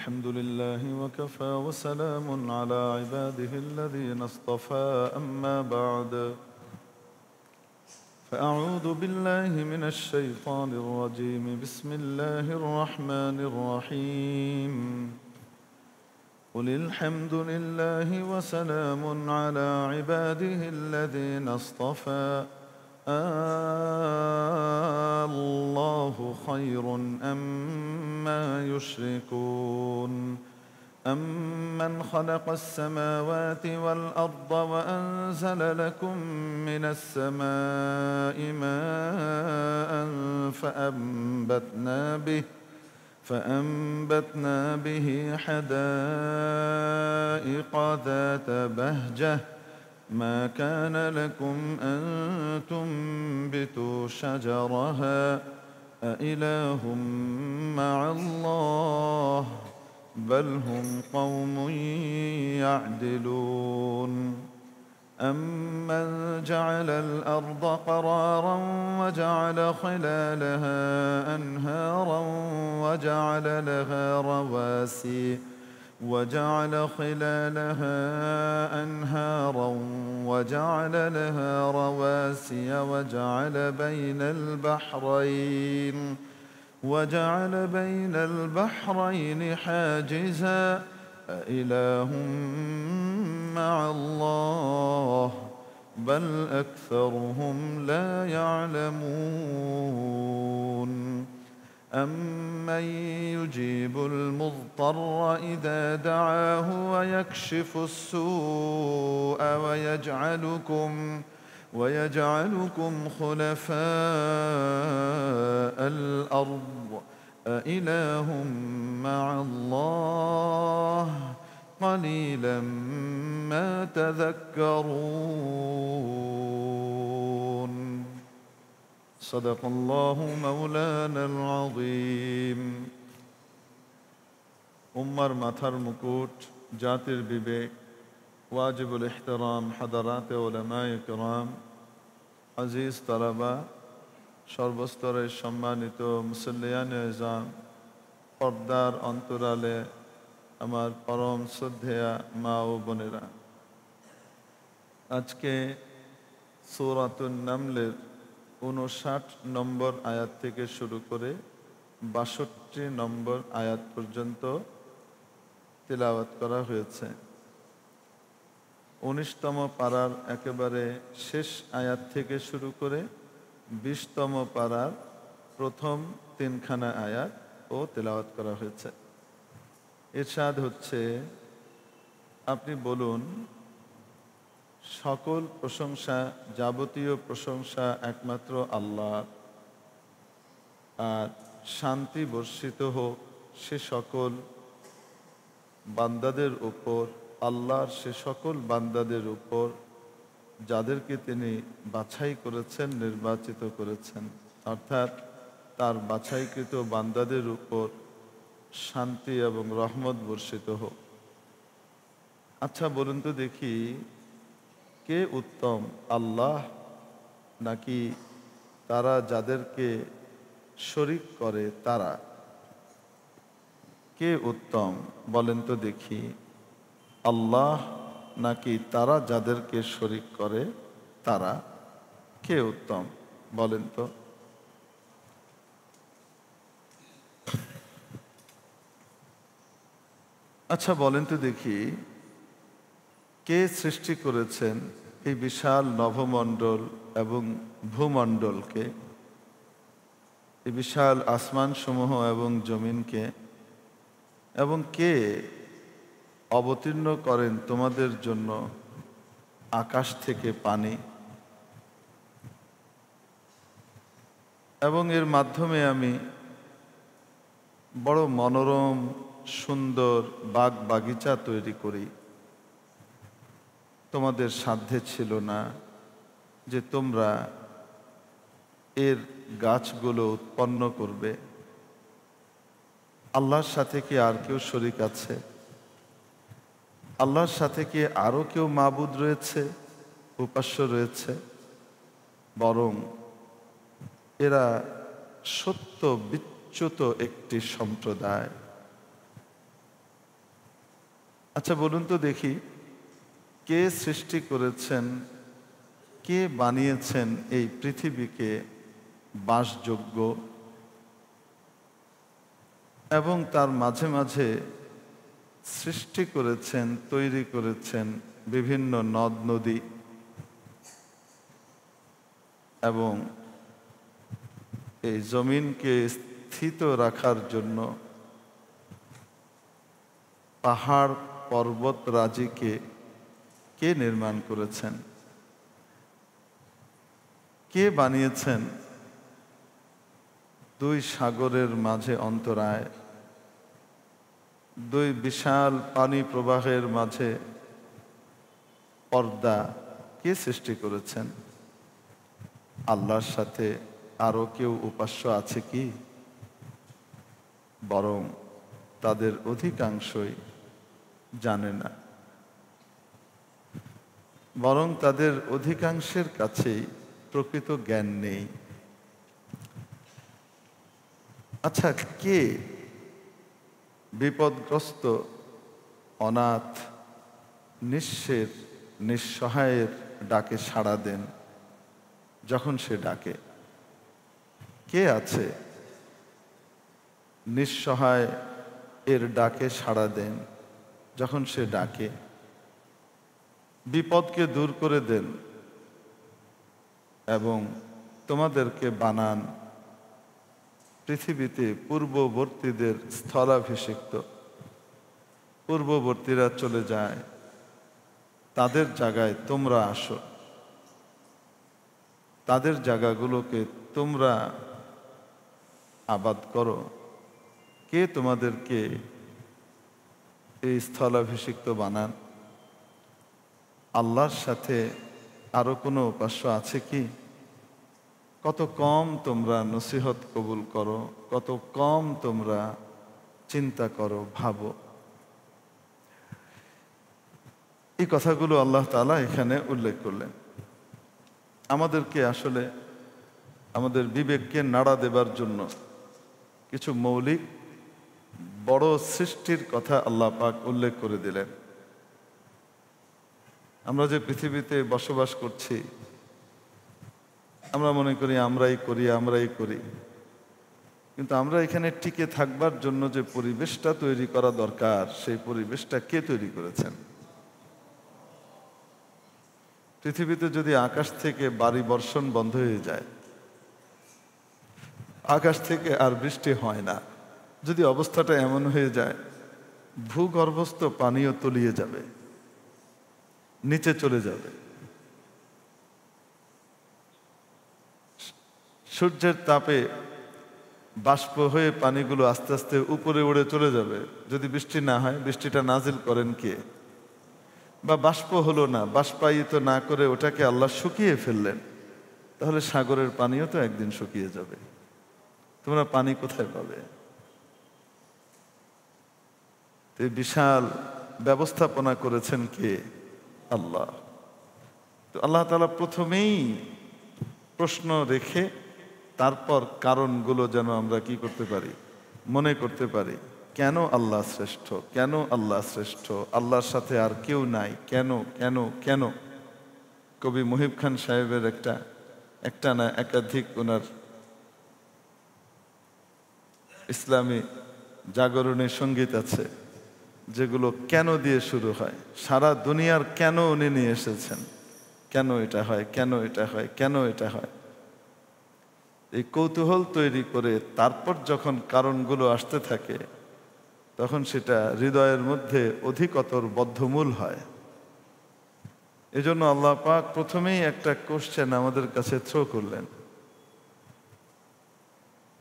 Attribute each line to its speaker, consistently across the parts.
Speaker 1: الحمد لله وكفى وسلام على عباده الذين اصطفى أما بعد فأعوذ بالله من الشيطان الرجيم بسم الله الرحمن الرحيم قل الحمد لله وسلام على عباده الذين اصطفى الله خير أما يشركون أمن خلق السماوات والأرض وأنزل لكم من السماء ماء فأنبتنا به حدائق ذات بهجة ما كان لكم أن تنبتوا شجرها أإله مع الله بل هم قوم يعدلون أمن جعل الأرض قرارا وجعل خلالها أنهارا وجعل لها رواسي وجعل بين البحرين حاجزا أإله مع الله بل أكثرهم لا يعلمون أمن يجيب المضطر إذا دعاه ويكشف السوء ويجعلكم خلفاء الأرض أإله مع الله قليلا ما تذكرون صدق الله مولانا العظيم উম্মার মাথার মুকুট, জাতির বিবেক, ওয়াজিবুল ইহতিরাম হাদারাতে উলামায়ে কিরাম, আজিজ তালাবা, সর্বস্তরের সম্মানিত মুসল্লিয়ানে ইজাম, পর্দার অন্তরালে আমার পরম শ্রদ্ধেয়া মা ও বোনেরা, আজকে সূরাতুন নামলের 59 নম্বর আয়াত থেকে শুরু করে 62 নম্বর আয়াত পর্যন্ত তিলাওয়াত করা হয়েছে। 19তম পারার একেবারে শেষ আয়াত থেকে শুরু করে 20তম পারার প্রথম 3খানা আয়াত ও তিলাওয়াত করা হয়েছে। ইরশাদ হচ্ছে, আপনি বলুন, সকল প্রশংসা, যাবতীয় প্রশংসা একমাত্র আল্লাহর, আর শান্তি বর্ষিত হোক সে সকল বান্দাদের উপর, আল্লাহর সে সকল বান্দাদের উপর যাদেরকে তিনি বাছাই করেছেন, নির্বাচিত করেছেন, অর্থাৎ তার বাছাইকৃত বান্দাদের উপর শান্তি এবং রহমত বর্ষিত হোক। আচ্ছা বলুন তো দেখি, কে উত্তম, আল্লাহ নাকি তারা যাদেরকে শরীক করে তারা? কে উত্তম বলেন তো দেখি, আল্লাহ নাকি তারা যাদেরকে শরীক করে তারা? কে উত্তম বলেন তো? আচ্ছা বলেন তো দেখি, কে সৃষ্টি করেছেন এই বিশাল নভমণ্ডল এবং ভূমণ্ডলকে, এই বিশাল আসমানসমূহ এবং জমিনকে, এবং কে অবতীর্ণ করেন তোমাদের জন্য আকাশ থেকে পানি, এবং এর মাধ্যমে আমি বড় মনোরম সুন্দর বাগ বাগিচা তৈরি করি। তোমাদের সাধ্যে ছিল না যে তোমরা এর গাছগুলো উৎপন্ন করবে। আল্লাহর সাথে কি আর কেউ শরীক আছে? আল্লাহর সাথে কি আরও কেউ মাবুদ রয়েছে, উপাস্য রয়েছে? বরং এরা সত্য বিচ্যুত একটি সম্প্রদায়। আচ্ছা বলুন তো দেখি, কে সৃষ্টি করেছেন, কে বানিয়েছেন এই পৃথিবীকে বাসযোগ্য এবং তার মাঝে মাঝে সৃষ্টি করেছেন, তৈরি করেছেন বিভিন্ন নদ নদী এবং এই জমিনকে স্থিত রাখার জন্য পাহাড় পর্বত রাজিকে কে নির্মাণ করেছেন? কে বানিয়েছেন দুই সাগরের মাঝে অন্তরায়, দুই বিশাল পানি প্রবাহের মাঝে পর্দা? কে সৃষ্টি করেছেন? আল্লাহর সাথে আরো কেউ উপাস্য আছে কি? বরং তাদের অধিকাংশই জানে না, বরং তাদের অধিকাংশের কাছেই প্রকৃত জ্ঞান নেই। আচ্ছা, কে বিপদগ্রস্ত অনাথ নিঃস্বের নিঃসহায়ের ডাকে সাড়া দেন যখন সে ডাকে? কে আছে নিঃসহায় এর ডাকে সাড়া দেন যখন সে ডাকে? বিপদকে দূর করে দেন এবং তোমাদেরকে বানান পৃথিবীতে পূর্ববর্তীদের স্থলাভিষিক্ত। পূর্ববর্তীরা চলে যায়, তাদের জায়গায় তোমরা আসো, তাদের জায়গাগুলোকে তোমরা আবাদ করো। কে তোমাদেরকে এই স্থলাভিষিক্ত বানান? আল্লাহর সাথে আরো কোনো উপাস্য আছে কি? কত কম তোমরা নসিহত কবুল করো, কত কম তোমরা চিন্তা করো, ভাবো। এই কথাগুলো আল্লাহ তাআলা এখানে উল্লেখ করলেন। আমাদেরকে আসলে আমাদের বিবেককে নাড়া দেবার জন্য কিছু মৌলিক বড় সৃষ্টির কথা আল্লাহ পাক উল্লেখ করে দিলেন। আমরা যে পৃথিবীতে বসবাস করছি, আমরা মনে করি আমরাই করি, কিন্তু আমরা এখানে টিকে থাকবার জন্য যে পরিবেশটা তৈরি করা দরকার, সেই পরিবেশটা কে তৈরি করেছেন? পৃথিবীতে যদি আকাশ থেকে বাড়ি বর্ষণ বন্ধ হয়ে যায়, আকাশ থেকে আর বৃষ্টি হয় না, যদি অবস্থাটা এমন হয়ে যায় ভূগর্ভস্থ পানিও তলিয়ে যাবে, নিচে চলে যাবে, সূর্যের তাপে বাষ্প হয়ে পানিগুলো আস্তে আস্তে উপরে উড়ে চলে যাবে। যদি বৃষ্টি না হয়, বৃষ্টিটা নাজিল করেন কে? বা বাষ্প হলো না, বাষ্পায়িত না করে ওটাকে আল্লাহ শুকিয়ে ফেললেন, তাহলে সাগরের পানিও তো একদিন শুকিয়ে যাবে। তোমরা পানি কোথায় পাবে? তো বিশাল ব্যবস্থাপনা করেছেন কে? আল্লাহ। তো আল্লাহ তাআলা প্রথমেই প্রশ্ন রেখে তারপর কারণগুলো যেন আমরা কি করতে পারি, মনে করতে পারি। কেন আল্লাহ শ্রেষ্ঠ, কেন আল্লাহ শ্রেষ্ঠ, আল্লাহর সাথে আর কেউ নাই, কেন কেন কেন? কবি মুহিব খান সাহেবের একটা না একাধিক ওনার ইসলামী জাগরণী সঙ্গীত আছে, যেগুলো কেন দিয়ে শুরু হয়। সারা দুনিয়ার কেন উনি নিয়ে এসেছেন। কেন এটা হয়, কেন এটা হয়, কেন এটা হয়। এই কৌতূহল তৈরি করে তারপর যখন কারণগুলো আসতে থাকে, তখন সেটা হৃদয়ের মধ্যে অধিকতর বদ্ধমূল হয়। এজন্য আল্লাহ পাক প্রথমেই একটা কোশ্চেন আমাদের কাছে থ্রো করলেন।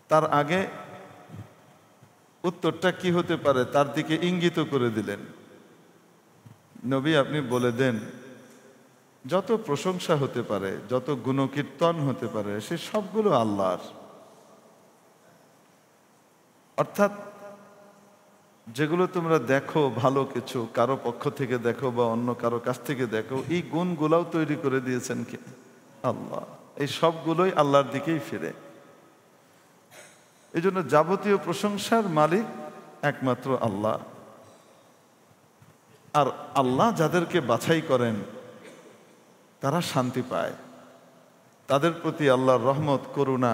Speaker 1: তার আগে উত্তরটা কি হতে পারে তার দিকে ইঙ্গিত করে দিলেন। নবী, আপনি বলে দেন, যত প্রশংসা হতে পারে, যত গুণকীর্তন হতে পারে, সে সবগুলো আল্লাহর। অর্থাৎ যেগুলো তোমরা দেখো ভালো কিছু, কারো পক্ষ থেকে দেখো বা অন্য কারো কাছ থেকে দেখো, এই গুণগুলাও তৈরি করে দিয়েছেন কে? আল্লাহ। এই সবগুলোই আল্লাহর দিকেই ফিরে। এই জন্য যাবতীয় প্রশংসার মালিক একমাত্র আল্লাহ। আর আল্লাহ যাদেরকে বাছাই করেন তারা শান্তি পায়, তাদের প্রতি আল্লাহর রহমত, করুণা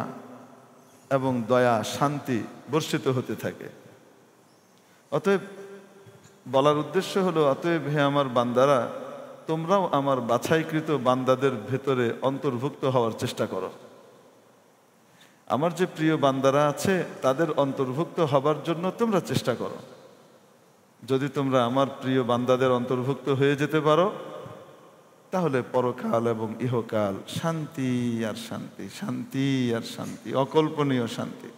Speaker 1: এবং দয়া, শান্তি বর্ষিত হতে থাকে। অতএব বলার উদ্দেশ্য হলো, অতএব হে আমার বান্দারা, তোমরাও আমার বাছাইকৃত বান্দাদের ভেতরে অন্তর্ভুক্ত হওয়ার চেষ্টা করো। আমার যে প্রিয় বান্দারা আছে তাদের অন্তর্ভুক্ত হবার জন্য তোমরা চেষ্টা করো। যদি তোমরা আমার প্রিয় বান্দাদের অন্তর্ভুক্ত হয়ে যেতে পারো, তাহলে পরকাল এবং ইহকাল শান্তি আর শান্তি, শান্তি আর শান্তি, অকল্পনীয় শান্তি।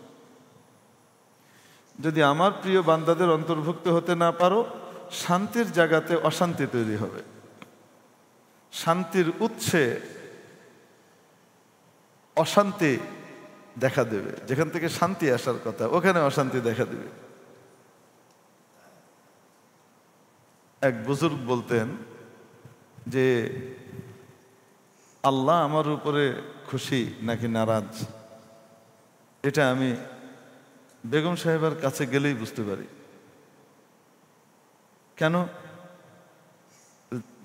Speaker 1: যদি আমার প্রিয় বান্দাদের অন্তর্ভুক্ত হতে না পারো, শান্তির জায়গাতে অশান্তি তৈরি হবে। শান্তির উৎসে অশান্তি দেখা দেবে, যেখান থেকে শান্তি আসার কথা ওখানে অশান্তি দেখা দেবে। এক বুজুর্গ বলতেন যে আল্লাহ আমার উপরে খুশি নাকি নারাজ, এটা আমি বেগম সাহেবের কাছে গেলেই বুঝতে পারি। কেন?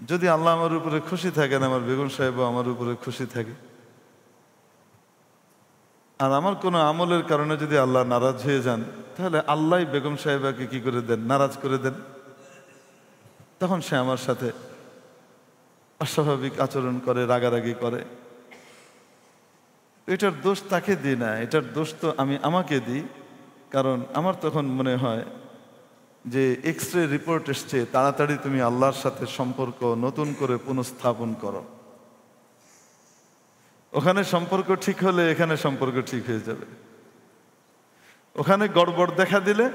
Speaker 1: যদি আল্লাহ আমার উপরে খুশি থাকেন, আমার বেগম সাহেবও আমার উপরে খুশি থাকে। আর আমার কোনো আমলের কারণে যদি আল্লাহ নারাজ হয়ে যান, তাহলে আল্লাহ বেগম সাহেবাকে কি করে দেন? নারাজ করে দেন। তখন সে আমার সাথে অস্বাভাবিক আচরণ করে, রাগারাগি করে। এটার দোষ তাকে দিই না, এটার দোষ তো আমি আমাকে দিই। কারণ আমার তখন মনে হয় যে এক্স-রে রিপোর্ট এসছে, তাড়াতাড়ি তুমি আল্লাহর সাথে সম্পর্ক নতুন করে পুনঃস্থাপন করো। ওখানে সম্পর্ক ঠিক হলে এখানে সম্পর্ক ঠিক হয়ে যাবে। ওখানে গড়বড় দেখা দিলে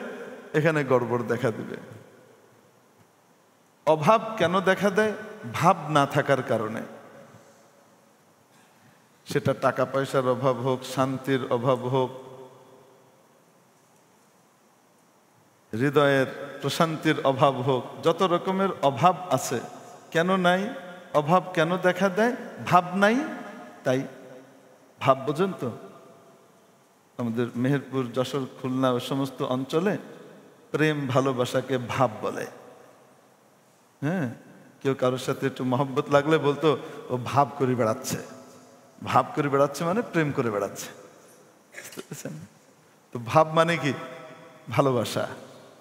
Speaker 1: এখানে গড়বড় দেখা দিবে। অভাব কেন দেখা দেয়? ভাব না থাকার কারণে। সেটা টাকা পয়সার অভাব হোক, শান্তির অভাব হোক, হৃদয়ের প্রশান্তির অভাব হোক, যত রকমের অভাব আছে। কেন নাই? অভাব কেন দেখা দেয়? ভাব নাই, তাই। ভাব বোঝেন তো? আমাদের মেহেরপুর, যশোর, খুলনা ও সমস্ত অঞ্চলে প্রেম ভালোবাসাকে ভাব বলে। হ্যাঁ, কেউ কারোর সাথে একটু মহব্বত লাগলে বলতো ও ভাব করে বেড়াচ্ছে। ভাব করে বেড়াচ্ছে মানে প্রেম করে বেড়াচ্ছে। তো ভাব মানে কি? ভালোবাসা,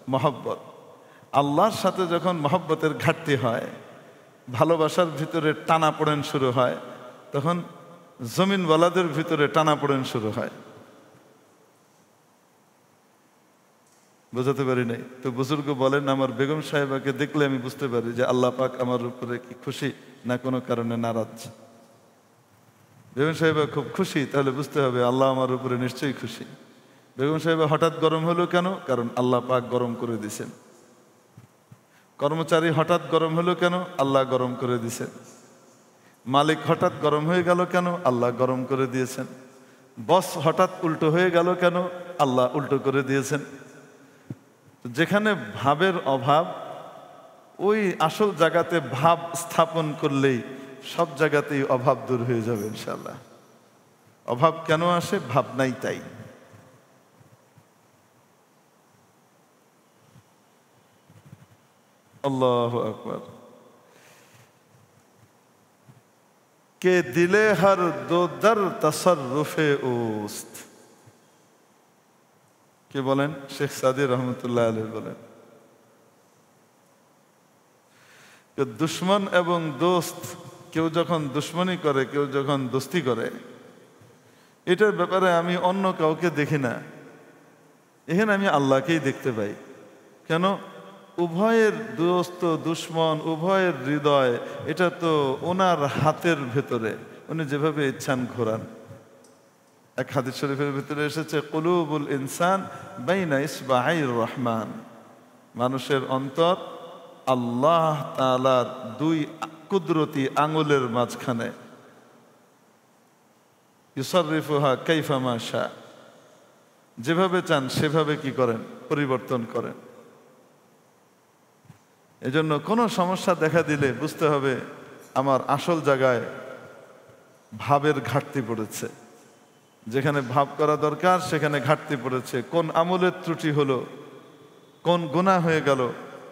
Speaker 1: মহব্বত। আল্লাহর সাথে যখন মহব্বতের ঘাটতি হয়, ভালোবাসার ভিতরে টানাপোড়েন শুরু হয়, তখন জমিনওয়ালাদের ভিতরে টানাপোড়েন শুরু হয়। বোঝাতে পারি নাই তো? বুজুর্গ বলেন, আমার বেগম সাহেবাকে দেখলে আমি বুঝতে পারি যে আল্লাহ পাক আমার উপরে কি খুশি না কোনো কারণে নারাজ। বেগম সাহেবা খুব খুশি, তাহলে বুঝতে হবে আল্লাহ আমার উপরে নিশ্চয়ই খুশি। বেগম সাহেবা হঠাৎ গরম হলো কেন? কারণ আল্লাহ পাক গরম করে দিছেন। কর্মচারী হঠাৎ গরম হলো কেন? আল্লাহ গরম করে দিছেন। মালিক হঠাৎ গরম হয়ে গেল কেন? আল্লাহ গরম করে দিয়েছেন। বস হঠাৎ উল্টো হয়ে গেল কেন? আল্লাহ উল্টো করে দিয়েছেন। যেখানে ভাবের অভাব, ওই আসল জায়গাতে ভাব স্থাপন করলেই সব জায়গাতেই অভাব দূর হয়ে যাবে ইনশাআল্লাহ। অভাব কেন আসে? ভাব নাই, তাই। আল্লাহু আকবার। কে দিলে হর দো দর তসররুফে ওস্ত। কে বলেন? শেখ সাদি রহমতুল্লাহ আলাইহি বলেন, দুশ্মন এবং দোস্ত, কেউ যখন দুশ্মনী করে, কেউ যখন দোস্তি করে, এটার ব্যাপারে আমি অন্য কাউকে দেখি না। এখানে আমি আল্লাহকেই দেখতে পাই। কেন? উভয়ের দোস্ত দুশ্মন, উভয়ের হৃদয়, এটা তো ওনার হাতের ভেতরে, উনি যেভাবে ইচ্ছান ঘোরান। এক হাদিস শরীফের ভিতরে এসেছে, কুলুবুল ইনসান বাইনা ইসবাঈর রহমান। মানুষের অন্তর আল্লাহ তাআলার দুই কুদরতি আঙুলের মাঝখানে। ইউসাররিফুহা কাইফা মা শা, যেভাবে চান সেভাবে কি করেন? পরিবর্তন করেন। এজন্য কোনো সমস্যা দেখা দিলে বুঝতে হবে আমার আসল জায়গায় ভাবের ঘাটতি পড়েছে। যেখানে ভাব করা দরকার সেখানে ঘাটতি পড়েছে। কোন আমলের ত্রুটি হলো, কোন গুনাহ হয়ে গেল,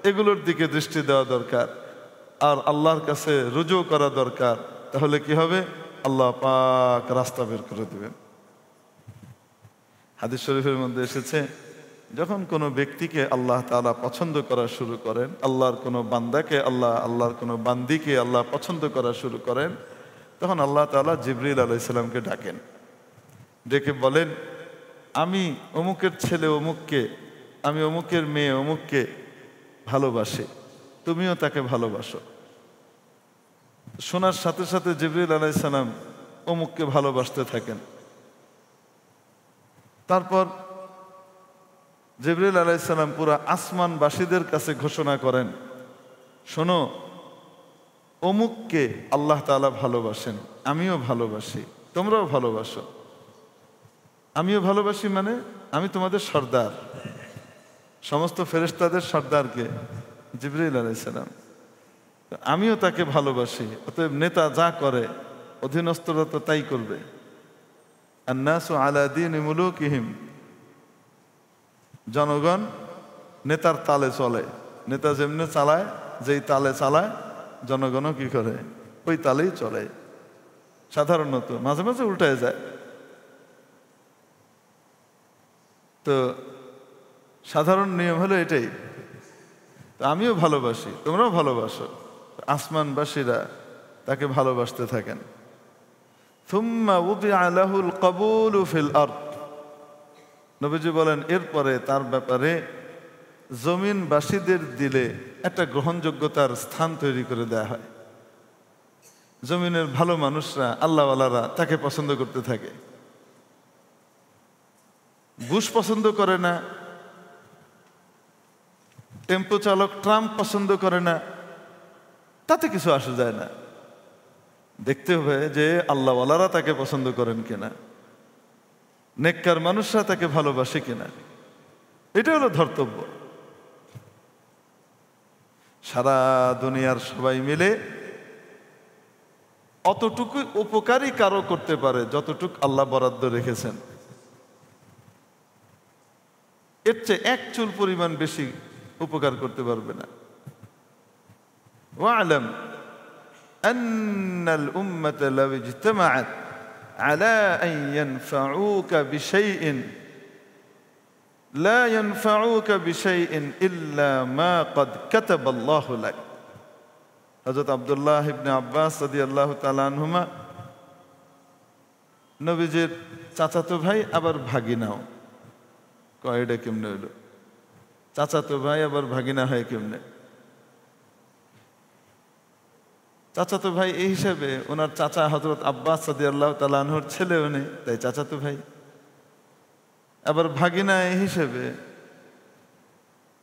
Speaker 1: এগুলোর দিকে দৃষ্টি দেওয়া দরকার, আর আল্লাহর কাছে রুজু করা দরকার। তাহলে কি হবে? আল্লাহ পাক রাস্তা বের করে দেবেন। হাদিস শরীফের মধ্যে এসেছে, যখন কোনো ব্যক্তিকে আল্লাহ তাআলা পছন্দ করা শুরু করেন, আল্লাহর কোনো বান্দাকে আল্লাহর কোনো বান্দিকে আল্লাহ পছন্দ করা শুরু করেন, তখন আল্লাহ তাআলা জিবরিল আলাইহিস সালামকে ডাকেন, ডেকে বলেন, আমি অমুকের ছেলে অমুককে, আমি অমুকের মেয়ে অমুককে ভালোবাসি, তুমিও তাকে ভালোবাসো। শোনার সাথে সাথে জিবরিল আলাইহিস সালাম অমুককে ভালোবাসতে থাকেন। তারপর জিবরিল আলাইহিস সালাম পুরো আসমানবাসীদের কাছে ঘোষণা করেন, শোনো, অমুককে আল্লাহ তাআলা ভালোবাসেন, আমিও ভালোবাসি, তোমরাও ভালোবাসো। আমিও ভালোবাসি মানে আমি তোমাদের সর্দার, সমস্ত ফেরেশতাদের সর্দারকে জিবরিল আলাইহিস সালাম, আমিও তাকে ভালোবাসি। অতএব নেতা যা করে অধীনস্থরা তো তাই করবে। আন্নাসু আলা দীনি মুলুকিহিম, জনগণ নেতার তালে চলে, নেতা যেমনি চালায়, যেই তালে চালায় জনগণও কি করে? ওই তালেই চলে। সাধারণত মাঝে মাঝে উল্টায় যায়, তো সাধারণ নিয়ম হলো এটাই। তো আমিও ভালোবাসি, তোমরাও ভালোবাসো। আসমানবাসীরা তাকে ভালোবাসতে থাকেন। থুম্মা উদিআ লাহুল কবুলু ফিল আরদ, নবীজি বলেন, এরপরে তার ব্যাপারে জমিনবাসীদের দিলে একটা গ্রহণযোগ্যতার স্থান তৈরি করে দেয়া হয়। জমিনের ভালো মানুষরা, আল্লাহওয়ালারা তাকে পছন্দ করতে থাকে। বুশ পছন্দ করে না, টেম্পো চালক ট্রাম্প পছন্দ করে না, তাতে কিছু আসে যায় না। দেখতে হবে যে আল্লাহওয়ালারা তাকে পছন্দ করেন কিনা, নেককার মানুষরা তাকে ভালোবাসে কিনা, এটা হলো ধর্তব্য। সারা দুনিয়ার সবাই মিলে অতটুকু উপকারী কারো করতে পারে যতটুক আল্লাহ বরাদ্দ রেখেছেন, এর চেয়ে এক চুল পরিমাণ বেশি উপকার করতে পারবে না। ওয়া'লাম আন্নাল উম্মাতা লাউ ইজতামাআত আলা আন ইয়ানফাউকা বিশাইইন লা ইয়ানফাউকা বিশাইইন ইল্লা মা ক্বাদ কাতাবাল্লাহু লাক। হযরত আব্দুল্লাহ ইবনে আব্বাস রাদিয়াল্লাহু তাআলা আনহুমা, নবীজির চাচাতো ভাই আবার ভাগিনাও। কয়টা কেমনে হইল? চাচাতো ভাই আবার ভাগিনা হয় কেমনে? চাচাতো ভাই এই হিসাবে ওনার চাচা হযরত আব্বাস রাদিয়াল্লাহু তাআলা আনহুর ছেলে উনি, তাই চাচাতো ভাই। আবার ভাগিনা এই হিসেবে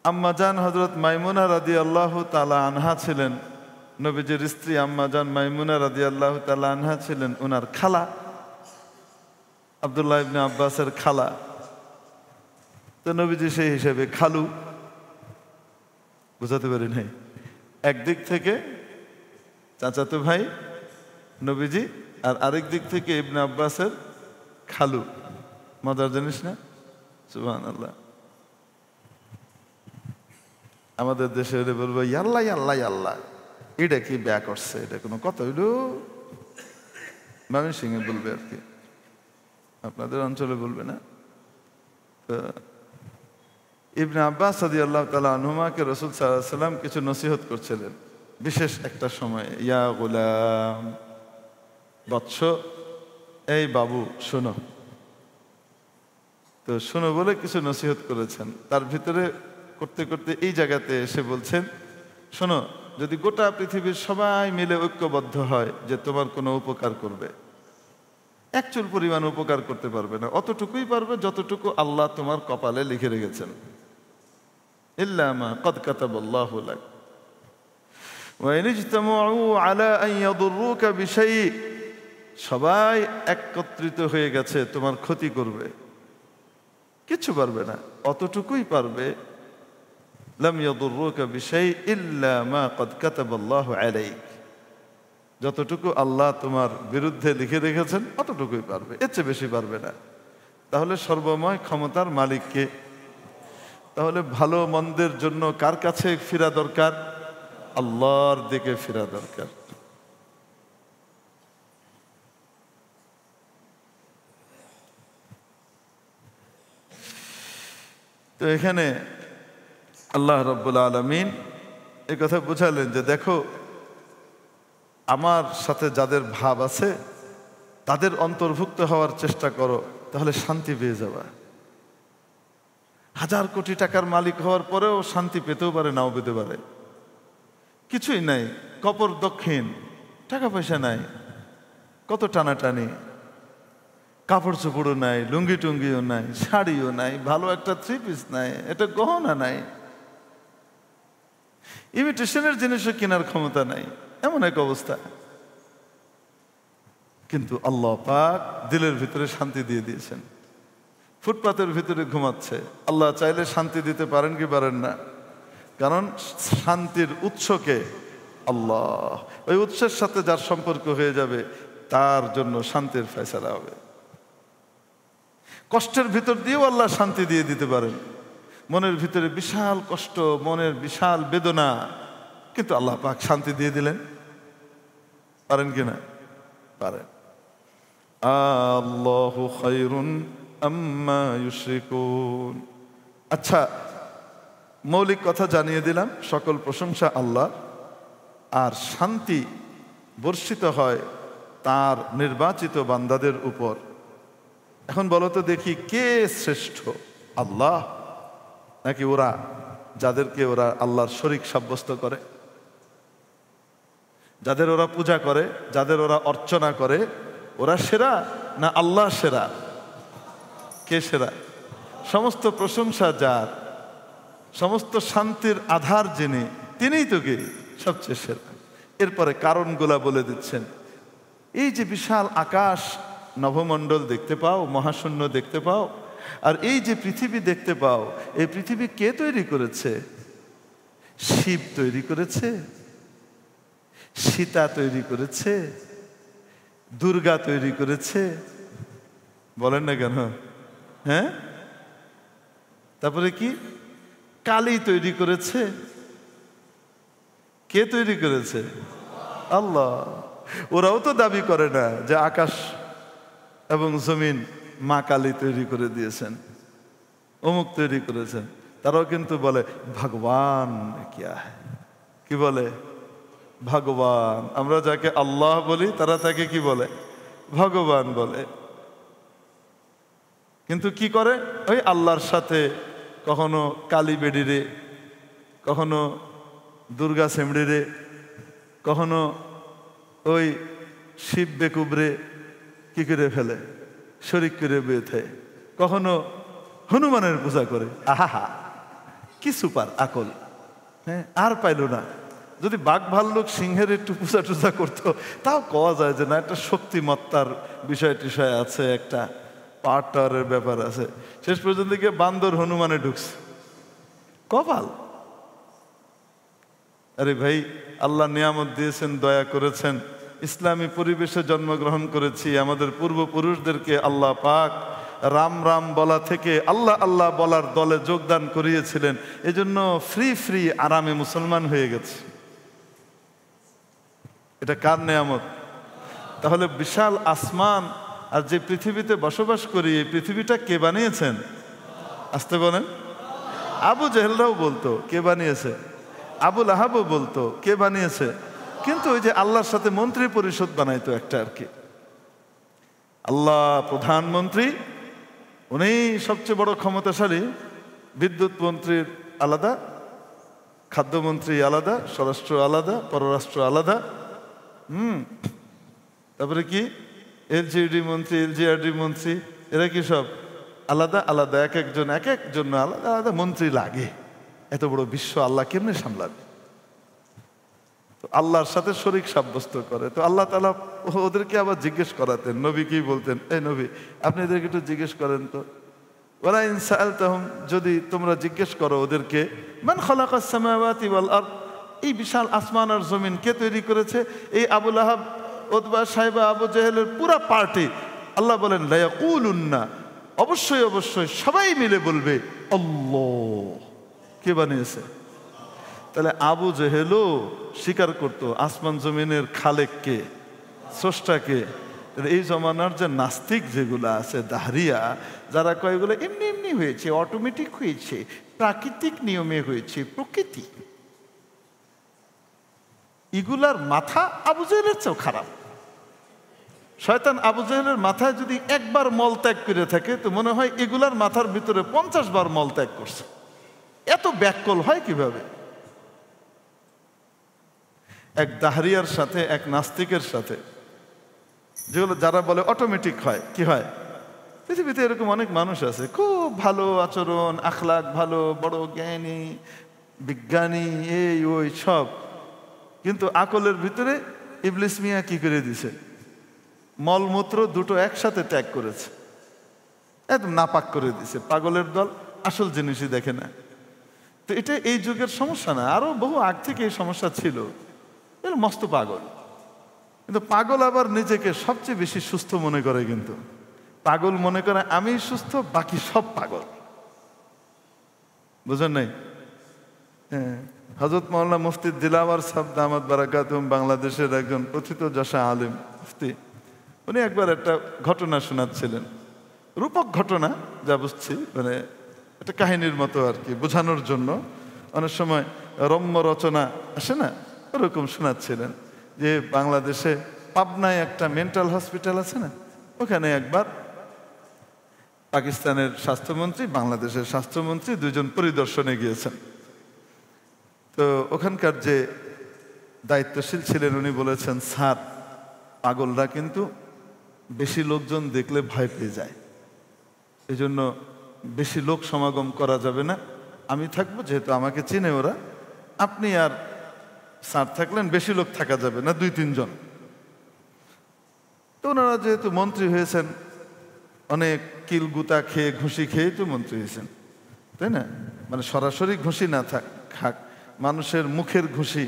Speaker 1: আম্মাজান হযরত মাইমুনা রাদিয়াল্লাহু তাআলা আনহা ছিলেন, নবীজির স্ত্রী আম্মাজান মাইমুনা রাদিয়াল্লাহু তাআলা আনহা ছিলেন ওনার খালা, আব্দুল্লাহ ইবনে আব্বাসের খালা। তো নবীজি সেই হিসেবে খালু। বুঝাতে পারি নাই? একদিক থেকে চাচাতো ভাই নবীজি, আর আরেক দিক থেকে ইবনে আব্বাসের খালু। মজার জিনিস না? সুবহানাল্লাহ। আমাদের দেশে বলবো ইয়াল্লা ইয়াল্লা ইয়াল্লা, এটা কি ব্যা করছে, এটা কোনো কথা হইল? ময়মনসিংহে বলবে আর কি, আপনাদের অঞ্চলে বলবে না। তো ইবনে আব্বাস রাদিয়াল্লাহু তাআলা আনহুমাকে রাসূল সাল্লাল্লাহু আলাইহি ওয়াসাল্লাম কিছু নসিহত করছিলেন বিশেষ একটা সময়ে। ইয়া গুলাম, বৎস, এই বাবু শোনো। তো শোনো বলে কিছু নসিহত করেছেন। তার ভিতরে করতে করতে এই জায়গাতে এসে বলছেন, শোনো, যদি গোটা পৃথিবীর সবাই মিলে ঐক্যবদ্ধ হয় যে তোমার কোনো উপকার করবে, এক চুল পরিমাণ উপকার করতে পারবে না, অতটুকুই পারবে যতটুকু আল্লাহ তোমার কপালে লিখে রেখেছেন। ইল্লা মা ক্বাদ কাতাবাল্লাহু লাক ওয়া ইন ইজতামাউ আলা আন ইয়াদুররুকা বিশাই, সবাই একত্রিত হয়ে গেছে তোমার ক্ষতি করবে, কিচ্ছু পারবে না, অতটুকুই পারবে। লাম ইয়াদুররুকা বিশাই ইল্লা মা ক্বাদ কাতাবাল্লাহু আলাইক, যতটুকু আল্লাহ তোমার বিরুদ্ধে লিখে রেখেছেন অতটুকুই পারবে, এর চেয়ে বেশি পারবে না। তাহলে সর্বময় ক্ষমতার মালিককে, তাহলে ভালো মন্দের জন্য কার কাছে ফিরা দরকার? আল্লাহর দিকে ফিরা দরকার। তো এখানে আল্লাহ রাব্বুল আলামিন এই কথা বুঝালেন যে দেখো, আমার সাথে যাদের ভাব আছে তাদের অন্তর্ভুক্ত হওয়ার চেষ্টা করো, তাহলে শান্তি পেয়ে যাবা। হাজার কোটি টাকার মালিক হওয়ার পরেও শান্তি পেতেও পারে, নাও পেতে পারে। কিছুই নাই, কপর দক্ষিণ, টাকা পয়সা নাই, কত টানাটানি, কাপড় চোপড়ও নাই, লুঙ্গি টুঙ্গিও নাই, শাড়িও নাই, ভালো একটা থ্রি পিস নাই, এটা গহনা নাই, ইমিটেশনের জিনিসও কেনার ক্ষমতা নাই, এমন এক অবস্থা। কিন্তু আল্লাহ পাক দিলের ভিতরে শান্তি দিয়ে দিয়েছেন। ফুটপাতের ভিতরে ঘুমাচ্ছে, আল্লাহ চাইলে শান্তি দিতে পারেন কি পারেন না? কারণ শান্তির উৎসকে আল্লাহ, ওই উৎসের সাথে যার সম্পর্ক হয়ে যাবে তার জন্য শান্তির ফয়সালা হবে। কষ্টের ভিতর দিয়েও আল্লাহ শান্তি দিয়ে দিতে পারেন। মনের ভিতরে বিশাল কষ্ট, মনের বিশাল বেদনা, কিন্তু আল্লাহ পাক শান্তি দিয়ে দিলেন। পারেন কিনা? পারেন। আল্লাহু খায়রুন আম্মা ইউশরিকুন। আচ্ছা, মৌলিক কথা জানিয়ে দিলাম, সকল প্রশংসা আল্লাহ, আর শান্তি বর্ষিত হয় তার নির্বাচিত বান্দাদের উপর। এখন বলো তো দেখি, কে শ্রেষ্ঠ, আল্লাহ নাকি ওরা যাদেরকে ওরা আল্লাহর শরীক সাব্যস্ত করে, যাদের ওরা পূজা করে, যাদের ওরা অর্চনা করে? ওরা সেরা না আল্লাহ সেরা? কে সেরা? সমস্ত প্রশংসা যার, সমস্ত শান্তির আধার যিনি, তিনিই তো কে সবচেয়ে সেরা। এরপরে কারণগুলা বলে দিচ্ছেন। এই যে বিশাল আকাশ নভমণ্ডল দেখতে পাও, মহাশূন্য দেখতে পাও, আর এই যে পৃথিবী দেখতে পাও, এই পৃথিবী কে তৈরি করেছে? শিব তৈরি করেছে, সীতা তৈরি করেছে, দুর্গা তৈরি করেছে, বলেন না কেন? হ্যাঁ, তারপরে কি কালী তৈরি করেছে? কে তৈরি করেছে? আল্লাহ। ওরাও তো দাবি করে না যে আকাশ এবং জমিন মা কালী তৈরি করে দিয়েছেন, অমুক তৈরি করেছেন। তারাও কিন্তু বলে ভগবান কিয়া হ্যায়। কি বলে? ভগবান। আমরা যাকে আল্লাহ বলি তারা তাকে কি বলে? ভগবান বলে। কিন্তু কি করে? ওই আল্লাহর সাথে কখনো কালী বেডিরে, কখনো দুর্গা সেমড়িরে, কখনো ওই শিব বেকুবরে কি করে ফেলে, শরিক করে বেঁধে, কখনো হনুমানের পূজা করে। আহা, কি সুপার আকল! হ্যাঁ, আর পাইল না। যদি বাঘ ভাল্লুক সিংহের একটু পূজা টুজা করতো তাও কওয়া যায় যে না, একটা শক্তিমত্তার বিষয় টিষয় আছে, একটা পাওয়ার টাওয়ারের ব্যাপার আছে। শেষ পর্যন্ত গিয়ে বান্দর হনুমানে ঢুকছে। কপাল! আরে ভাই, আল্লাহ নিয়ামত দিয়েছেন, দয়া করেছেন, ইসলামী পরিবেশে জন্মগ্রহণ করেছি। আমাদের পূর্বপুরুষদেরকে আল্লাহ পাক রাম রাম বলা থেকে আল্লাহ আল্লাহ বলার দলে যোগদান করিয়েছিলেন। এজন্য ফ্রি আরামে মুসলমান হয়ে গেছে। এটা কার নেয়ামত? তাহলে বিশাল আসমান আর যে পৃথিবীতে বসবাস করি, এই পৃথিবীটা কে বানিয়েছেন? আসতে বলেন। আবু জেহেলরাও বলতো কে বানিয়েছে, আবুল আহাবও বলতো কে বানিয়েছে, কিন্তু ওই যে আল্লাহর সাথে মন্ত্রী পরিষদ বানাইতো একটা আর কি। আল্লাহ প্রধানমন্ত্রী, উনি সবচেয়ে বড় ক্ষমতাশালী। বিদ্যুৎ মন্ত্রীর আলাদা, খাদ্যমন্ত্রী আলাদা, স্বরাষ্ট্র আলাদা, পররাষ্ট্র আলাদা। তারপরে কি এলজিডি মন্ত্রী, এলজিআরডি মন্ত্রী, এরা কি সব আলাদা আলাদা, এক একজন আলাদা আলাদা মন্ত্রী লাগে। এত বড় বিশ্ব আল্লাহ কেমনে সামলাবে? তো আল্লাহর সাথে শরীক সাব্যস্ত করে। তো আল্লাহ তাআলা ওদেরকে আবার জিজ্ঞেস করাতেন। নবী কি বলতেন? এই নবী, আপনি এদেরকে একটু জিজ্ঞেস করেন তো, ওয়ালা ইন সাআলতাহুম, যদি তোমরা জিজ্ঞেস করো ওদেরকে, মান খালাকাস সামাওয়াতি ওয়াল আরদ, এই বিশাল আসমান আর জমিন কে তৈরি করেছে? এই আবুল আহাব, উতবা, সাইবা, আবু জেহেলের পুরা পার্টি, আল্লাহ বলেন লা ইয়াকুলুন্না, অবশ্যই অবশ্যই সবাই মিলে বলবে আল্লাহ। কে বানিয়েছে? তাহলে আবু জেহেলও স্বীকার করতো আসমান জমিনের খালেককে, স্রষ্টাকে। এই জমানার যে নাস্তিক যেগুলো আছে, দাহরিয়া, যারা কয় এগুলো এমনি এমনি হয়েছে, অটোমেটিক হয়েছে, প্রাকৃতিক নিয়মে হয়েছে, প্রকৃতি, এগুলার মাথা আবু জেহেলের চেয়েও খারাপ। শয়তান আবু জেহেলের মাথায় যদি একবার মল ত্যাগ করে থাকে তো মনে হয় এগুলার মাথার ভিতরে 50 বার মল ত্যাগ করছে। এত ব্যাককল হয় কিভাবে? এক দাহরিয়ার সাথে, এক নাস্তিকের সাথে, যেগুলো যারা বলে অটোমেটিক হয়, কি হয়? পৃথিবীতে এরকম অনেক মানুষ আছে, খুব ভালো আচরণ, আখলাক ভালো, বড় জ্ঞানী, বিজ্ঞানী, এই ওই সব, কিন্তু আকলের ভিতরে ইবলিস মিয়া কি করে দিছে? মলমূত্র দুটো একসাথে ত্যাগ করেছে, একদম নাপাক করে দিছে। পাগলের দল আসল জিনিসই দেখে না। তো এটা এই যুগের সমস্যা না, আরো বহু আগ থেকে এই সমস্যা ছিল। এর মস্ত পাগল, কিন্তু পাগল আবার নিজেকে সবচেয়ে বেশি সুস্থ মনে করে। কিন্তু পাগল মনে করে আমি সুস্থ, বাকি সব পাগল। বুঝেন নাই? হ্যাঁ, হযরত মাওলানা মুফতি দিলাওয়ার সাহেব দামাত বারাকাতুহুম, বাংলাদেশের একজন প্রথিত যশা আলেম মুফতি, উনি একবার একটা ঘটনা শোনাচ্ছিলেন, রূপক ঘটনা, যা বুঝছি, মানে একটা কাহিনীর মতো আর কি, বোঝানোর জন্য। অনেক সময় রম্য রচনা আসে না, ওরকম শোনাচ্ছিলেন যে বাংলাদেশে পাবনায় একটা মেন্টাল হসপিটাল আছে না, ওখানে একবার পাকিস্তানের স্বাস্থ্যমন্ত্রী, বাংলাদেশের স্বাস্থ্যমন্ত্রী দুইজন পরিদর্শনে গিয়েছেন। তো ওখানকার যে দায়িত্বশীল ছিলেন উনি বলেছেন, স্যার, পাগলরা কিন্তু বেশি লোকজন দেখলে ভয় পেয়ে যায়, এই জন্য বেশি লোক সমাগম করা যাবে না, আমি থাকবো, যেহেতু আমাকে চিনে ওরা, আপনি আর স্যার থাকলেন, বেশি লোক থাকা যাবে না, 2-3 জন। তো ওনারা যেহেতু মন্ত্রী হয়েছেন, অনেক কিল গুতা খেয়ে, ঘুষি খেয়ে তো মন্ত্রী হয়েছেন, তাই না? মানে সরাসরি ঘুষি না খাক, মানুষের মুখের ঘুষি,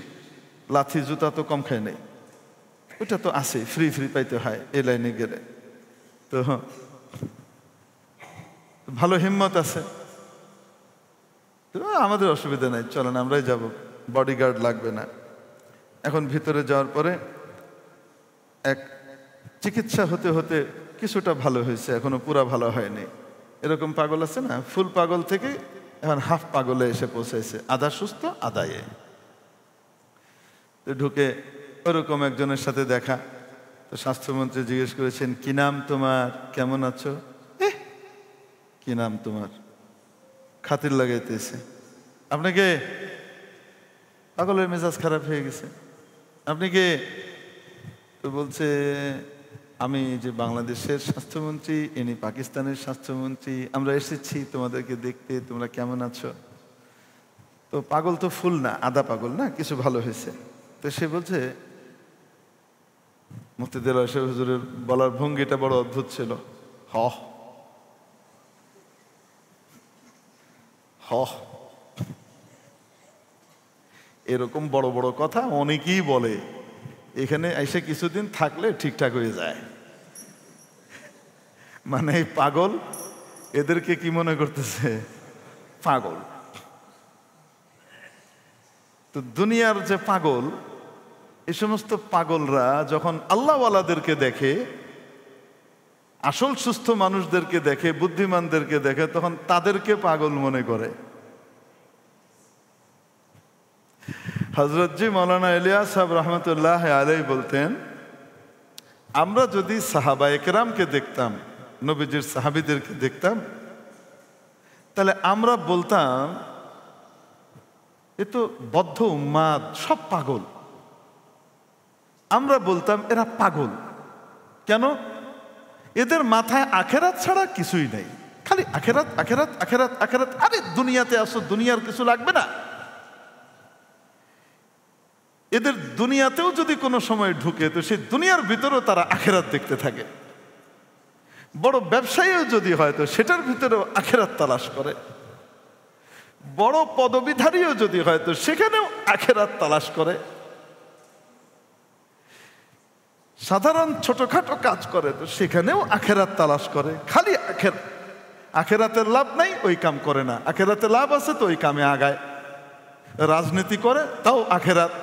Speaker 1: লাথি জুতা তো কম খায় নেই, ওটা তো আছে, ফ্রি ফ্রি পাইতে হয় এই লাইনে গেলে। তো ভালো হিম্মত আছে, তো আমাদের অসুবিধা নাই, চলেন আমরাই যাব, বডিগার্ড লাগবে না। এখন ভিতরে যাওয়ার পরে এক চিকিৎসা হতে হতে কিছুটা ভালো হয়েছে, এখনো পুরা ভালো হয়নি। এরকম পাগল আছে না, ফুল পাগল থেকে এখন হাফ পাগলে এসে পৌঁছাইছে, আধা সুস্থ আদায়ে। তো ঢুকে ওরকম একজনের সাথে দেখা, তো স্বাস্থ্যমন্ত্রী জিজ্ঞেস করেছেন, কি নাম তোমার, কেমন আছো? কি নাম তোমার? খাতির লাগাইতেছে, আপনাকে? পাগলের মেজাজ খারাপ হয়ে গেছে। আপনি কে? তো বলছে, আমি যে বাংলাদেশের স্বাস্থ্যমন্ত্রী, ইনি পাকিস্তানের স্বাস্থ্যমন্ত্রী, আমরা এসেছি তোমাদেরকে দেখতে, তোমরা কেমন আছো? তো পাগল তো ফুল না, আধা পাগল না, কিছু ভালো হয়েছে। তো সে বলছে, মুফতি দেলোয়ার সাহেব হুজুরের বলার ভঙ্গিটা বড় অদ্ভুত ছিল, হ হ, এরকম বড় বড় কথা অনেকেই বলে, এখানে এসে কিছুদিন থাকলে ঠিকঠাক হয়ে যায়। মানে এই পাগল এদেরকে কি মনে করতেছে? পাগল। তো দুনিয়ার যে পাগল, এই সমস্ত পাগলরা যখন আল্লাহওয়ালাদেরকে দেখে, আসল সুস্থ মানুষদেরকে দেখে, বুদ্ধিমানদেরকে দেখে, তখন তাদেরকে পাগল মনে করে। হযরত জি মাওলানা ইলিয়াস সাহেব রহমতুল্লাহ আলাইহি বলতেন, আমরা যদি সাহাবায়ে কেরামকে দেখতাম, নবীজির সাহাবীদেরকে দেখতাম, তাহলে আমরা বলতাম এ তো বদ্ধ উম্মাদ, সব পাগল। আমরা বলতাম এরা পাগল কেন? এদের মাথায় আখেরাত ছাড়া কিছুই নাই, খালি আখেরাত আখেরাত আখেরাত আখেরাত। আরে দুনিয়াতে আসো, দুনিয়ার কিছু লাগবে না। এদের দুনিয়াতেও যদি কোনো সময় ঢুকে, তো সেই দুনিয়ার ভিতরেও তারা আখেরাত দেখতে থাকে। বড় ব্যবসায়ীও যদি হয়, তো সেটার ভিতরেও আখেরাত তালাশ করে। বড় পদবিধারীও যদি হয়, তো সেখানেও আখেরাত তালাশ করে। সাধারণ ছোটখাটো কাজ করে, তো সেখানেও আখেরাত তালাশ করে, খালি আখেরাত। আখেরাতের লাভ নাই, ওই কাম করে না। আখেরাতে লাভ আছে তো ওই কামে আগায়। রাজনীতি করে, তাও আখেরাত।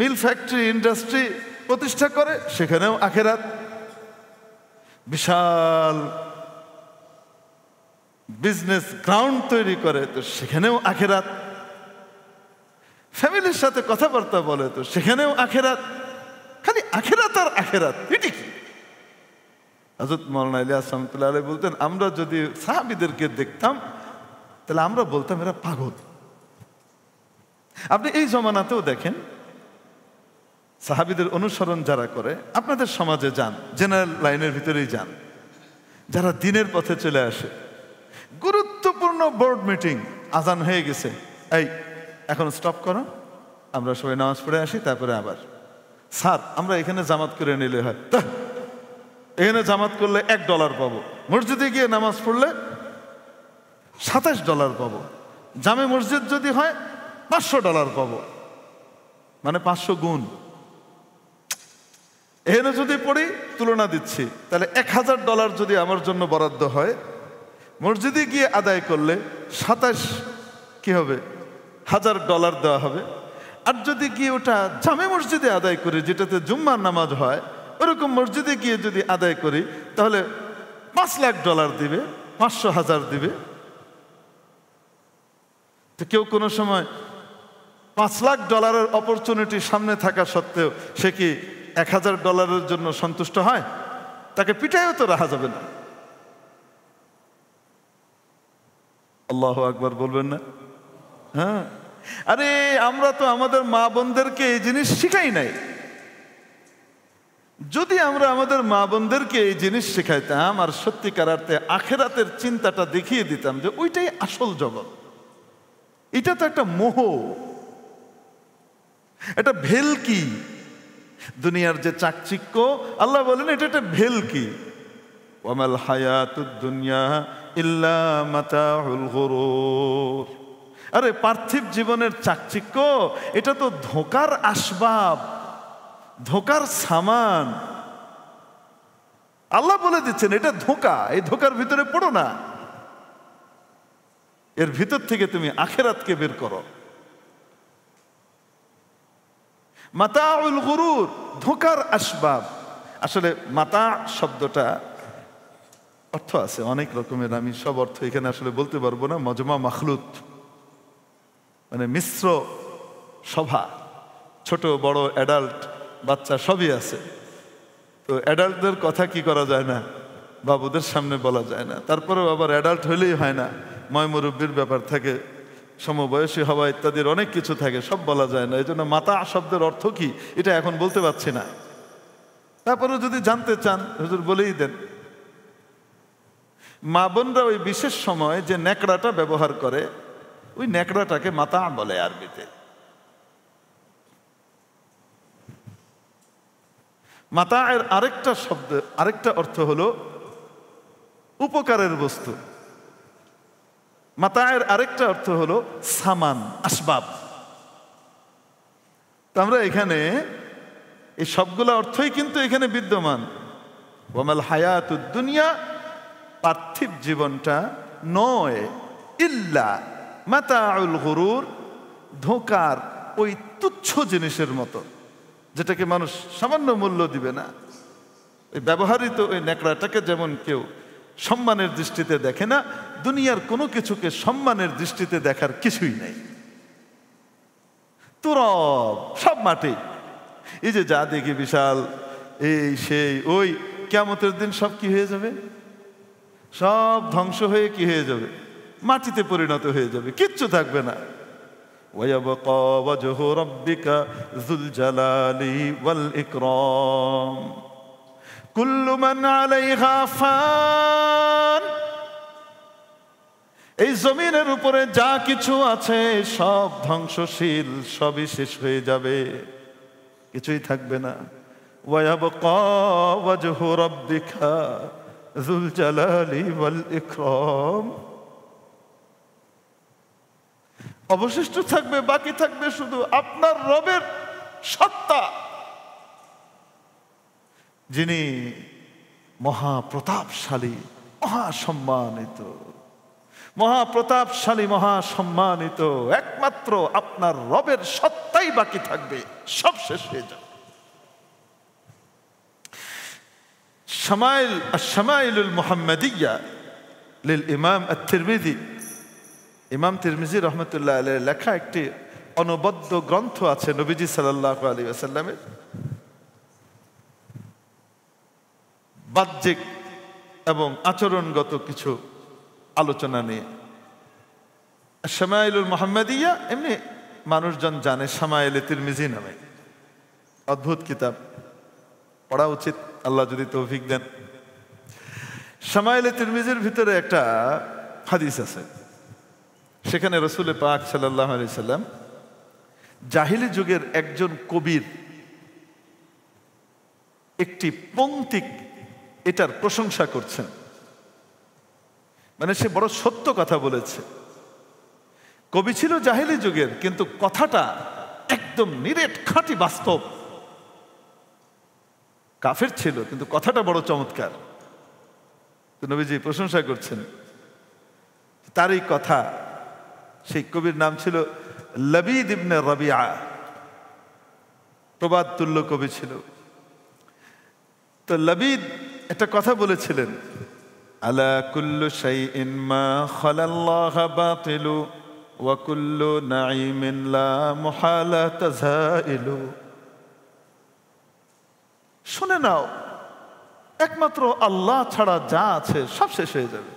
Speaker 1: মিল ফ্যাক্টরি ইন্ডাস্ট্রি প্রতিষ্ঠা করে, সেখানেও আখেরাত। বিশাল বিজনেস গ্রাউন্ড তৈরি করে, তো সেখানেও আখেরাত। ফ্যামিলির সাথে কথাবার্তা বলে, তো সেখানেও আখেরাত। খালি আখেরাত আর আখেরাত, এটি কি? হযরত মাওলানা ইলিয়াস রহমাতুল্লাহ আলাইহি বলতেন, আমরা যদি সাহাবীদেরকে দেখতাম তাহলে আমরা বলতাম এরা পাগল। আপনি এই জমানাতেও দেখেন, সাহাবীদের অনুসরণ যারা করে, আপনাদের সমাজে যান, জেনারেল লাইনের ভিতরেই যান, যারা দিনের পথে চলে আসে, গুরুত্বপূর্ণ বোর্ড মিটিং, আজান হয়ে গেছে, এই এখন স্টপ করো, আমরা সবাই নামাজ পড়ে আসি, তারপরে আবার। স্যার, আমরা এখানে জামাত করে নিলে হয়, এখানে জামাত করলে $1 পাবো, মসজিদে গিয়ে নামাজ পড়লে $27 পাবো, জামে মসজিদ যদি হয় $500 পাবো, মানে 500 গুণ। এখানে যদি পড়ি, তুলনা দিচ্ছি, তাহলে $1000 যদি আমার জন্য বরাদ্দ হয়, মসজিদে গিয়ে আদায় করলে 27 কি হবে, $1000 দেওয়া হবে। আর যদি গিয়ে ওটা জামে মসজিদে আদায় করি, যেটাতে জুম্মার নামাজ হয়, ওরকম মসজিদে গিয়ে যদি আদায় করি, তাহলে $5 লাখ দিবে, 500,000 দিবে। তো কেউ কোনো সময় $5 লাখ অপরচুনিটি সামনে থাকা সত্ত্বেও সে কি $1000 জন্য সন্তুষ্ট হয়? তাকে পিটাইও তো রাখা যাবে না। আল্লাহু আকবার বলবেন না? হ্যাঁ, আরে আমরা তো আমাদের মা বোনদেরকে এই জিনিস শিখাই নাই। যদি আমরা আমাদের মা বোনদেরকে এই জিনিস শেখাইতাম আর সত্যিকার অর্থে আখেরাতের চিন্তাটা দেখিয়ে দিতাম যে ওইটাই আসল জগৎ, এটা তো একটা মোহ, এটা ভেলকি। দুনিয়ার যে চাকচিক্য, আল্লাহ বলেন এটা একটা ভেলকি। ওয়ামাল হায়াতুদ দুনিয়া ইল্লা মাতাউল গুরুর। আরে পার্থিব জীবনের চাকচিক্য, এটা তো ধোঁকার আসবাব, ধোঁকার সামান। আল্লাহ বলে দিচ্ছেন এটা ধোঁকা, এই ধোঁকার ভিতরে পড়ো না, এর ভিতর থেকে তুমি আখেরাতকে বের করো। মাতাউল গুরুর, ধোঁকার আসবাব। আসলে মাতা শব্দটা অর্থ আছে অনেক রকমের, আমি সব অর্থ এখানে আসলে বলতে পারবো না। মজমা মাখলুত মানে মিশ্র সভা, ছোট বড় অ্যাডাল্ট বাচ্চা সবই আছে। তো অ্যাডাল্টদের কথা কি করা যায় না, বাবুদের সামনে বলা যায় না। তারপরেও আবার অ্যাডাল্ট হইলেই হয় না, ময়মুরব্বির ব্যাপার থাকে, সমবয়সী হওয়া ইত্যাদির অনেক কিছু থাকে, সব বলা যায় না। এই জন্য মাতা শব্দের অর্থ কি এটা এখন বলতে পারছি না। তারপরেও যদি জানতে চান হুজুর বলেই দেন। মা বোনরা ওই বিশেষ সময় যে ন্যাকড়াটা ব্যবহার করে, ওই ন্যাকড়াটাকে মাতা বলে আরবিতে। মাতা এর আরেকটা শব্দ, আরেকটা অর্থ হলো উপকারের বস্তু। মাতা এর আরেকটা অর্থ হলো সামান, আসবাব। তো আমরা এখানে এই সবগুলো অর্থই কিন্তু এখানে বিদ্যমান। ওয়ামাল হায়াতুদ দুনিয়া, পার্থিব জীবনটা নয়, ইল্লা মাতাউল গুরুর, ধোঁকার ওই তুচ্ছ জিনিসের মতো, যেটাকে মানুষ সামান্য মূল্য দিবে না। ওই ব্যবহৃত ওই ন্যাকড়াটাকে যেমন কেউ সম্মানের দৃষ্টিতে দেখে না, দুনিয়ার কোনো কিছুকে সম্মানের দৃষ্টিতে দেখার কিছুই নেই। তুরব, সব মাটি। এই যে যা দেখি বিশাল এই সেই, ওই কিয়ামতের দিন সব কি হয়ে যাবে, সব ধ্বংস হয়ে কি হয়ে যাবে, মাটিতে পরিণত হয়ে যাবে, কিচ্ছু থাকবে না। ওয়ায়াবকা ওয়াজহু রাব্বিকা যুল জালালি ওয়াল ইকরাম কুল্লু মান আলাইহা ফান। এই জমিনের উপরে যা কিছু আছে সব ধ্বংসশীল, সবই শেষ হয়ে যাবে, কিছুই থাকবে না। ওয়ায়াবকা ওয়াজহু রাব্বিকা যুল জালালি ওয়াল ইকরাম। অবশিষ্ট থাকবে, বাকি থাকবে শুধু আপনার রবের সত্তা, যিনি মহাপ্রতাপশালী, মহাসম্মানিত, মহাপ্রতাপশালী, মহাসম্মানিত একমাত্র আপনার রবের সত্তাই বাকি থাকবে, সব শেষ হয়ে যাবে। শামাইলুল মুহাম্মাদিয়্যা লিল ইমাম আত-তিরমিজি, ইমাম তিরমিজি রহমতুল্লাহ আলাইহির লেখা একটি অনবদ্য গ্রন্থ আছে নবীজি সাল্লাল্লাহু আলাইহি ওয়াসাল্লামের বাহ্যিক এবং আচরণগত কিছু আলোচনা নিয়ে। শামাইলুল মুহাম্মাদিয়্যা এমনি মানুষজন জানে শামাইলে তিরমিজি নামে। অদ্ভুত কিতাব, পড়া উচিত আল্লাহ যদি তৌফিক দেন। শামাইলে তিরমিজির ভিতরে একটা হাদিস আছে, সেখানে রাসূল পাক সাল্লাল্লাহু আলাইহি সাল্লাম জাহিলি যুগের একজন কবির একটি পংক্তি এটার প্রশংসা করছেন, মানে সে বড় সত্য কথা বলেছে। কবি ছিল জাহিলি যুগের, কিন্তু কথাটা একদম নিরেট খাঁটি বাস্তব। কাফের ছিল কিন্তু কথাটা বড় চমৎকার। তো নবীজি প্রশংসা করছেন তারই কথা। সেই কবির নাম ছিল লবিদ ইবনে রবিআ, প্রবাদ তুল্য কবি ছিল। তো লবিদ একটা কথা বলেছিলেন, আলা কুল্লু শাইইন মা খালাল্লাহ বাতিলু ওয়া কুল্লু নাঈমিন লা মুহালা তাযাইলু। শুনে নাও, একমাত্র আল্লাহ ছাড়া যা আছে সব শেষ হয়ে যাবে।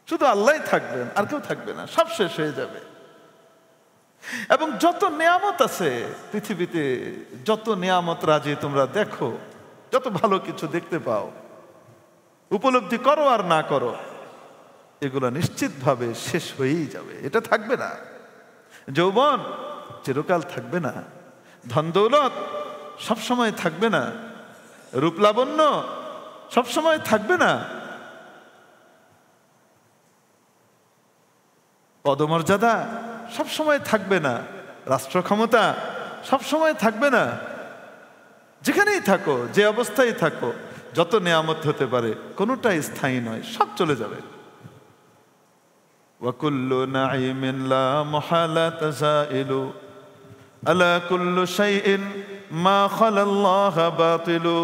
Speaker 1: শুধু আল্লাহই থাকবেন, আর কেউ থাকবে না, সব শেষ হয়ে যাবে। এবং যত নিয়ামত আছে পৃথিবীতে, যত নিয়ামত রাজি তোমরা দেখো, যত ভালো কিছু দেখতে পাও, উপলব্ধি করো আর না করো, এগুলো নিশ্চিতভাবে শেষ হয়েই যাবে। এটা থাকবে না। যৌবন চিরকাল থাকবে না, ধন দৌলত সবসময় থাকবে না, রূপলাবণ্য সবসময় থাকবে না, পদমর্যাদা সবসময় থাকবে না, রাষ্ট্র ক্ষমতা সবসময় থাকবে না। যেখানেই থাকো, যে অবস্থায় থাকো, যত নিয়ামত হতে পারে কোনোটাই স্থায়ী নয়, সব চলে যাবে। ওয়া কুল্লু নাঈমিন লা মুহালা তাযাইলু আলা কুল্লু শাইইন মা খালাল্লাহ বাতিলু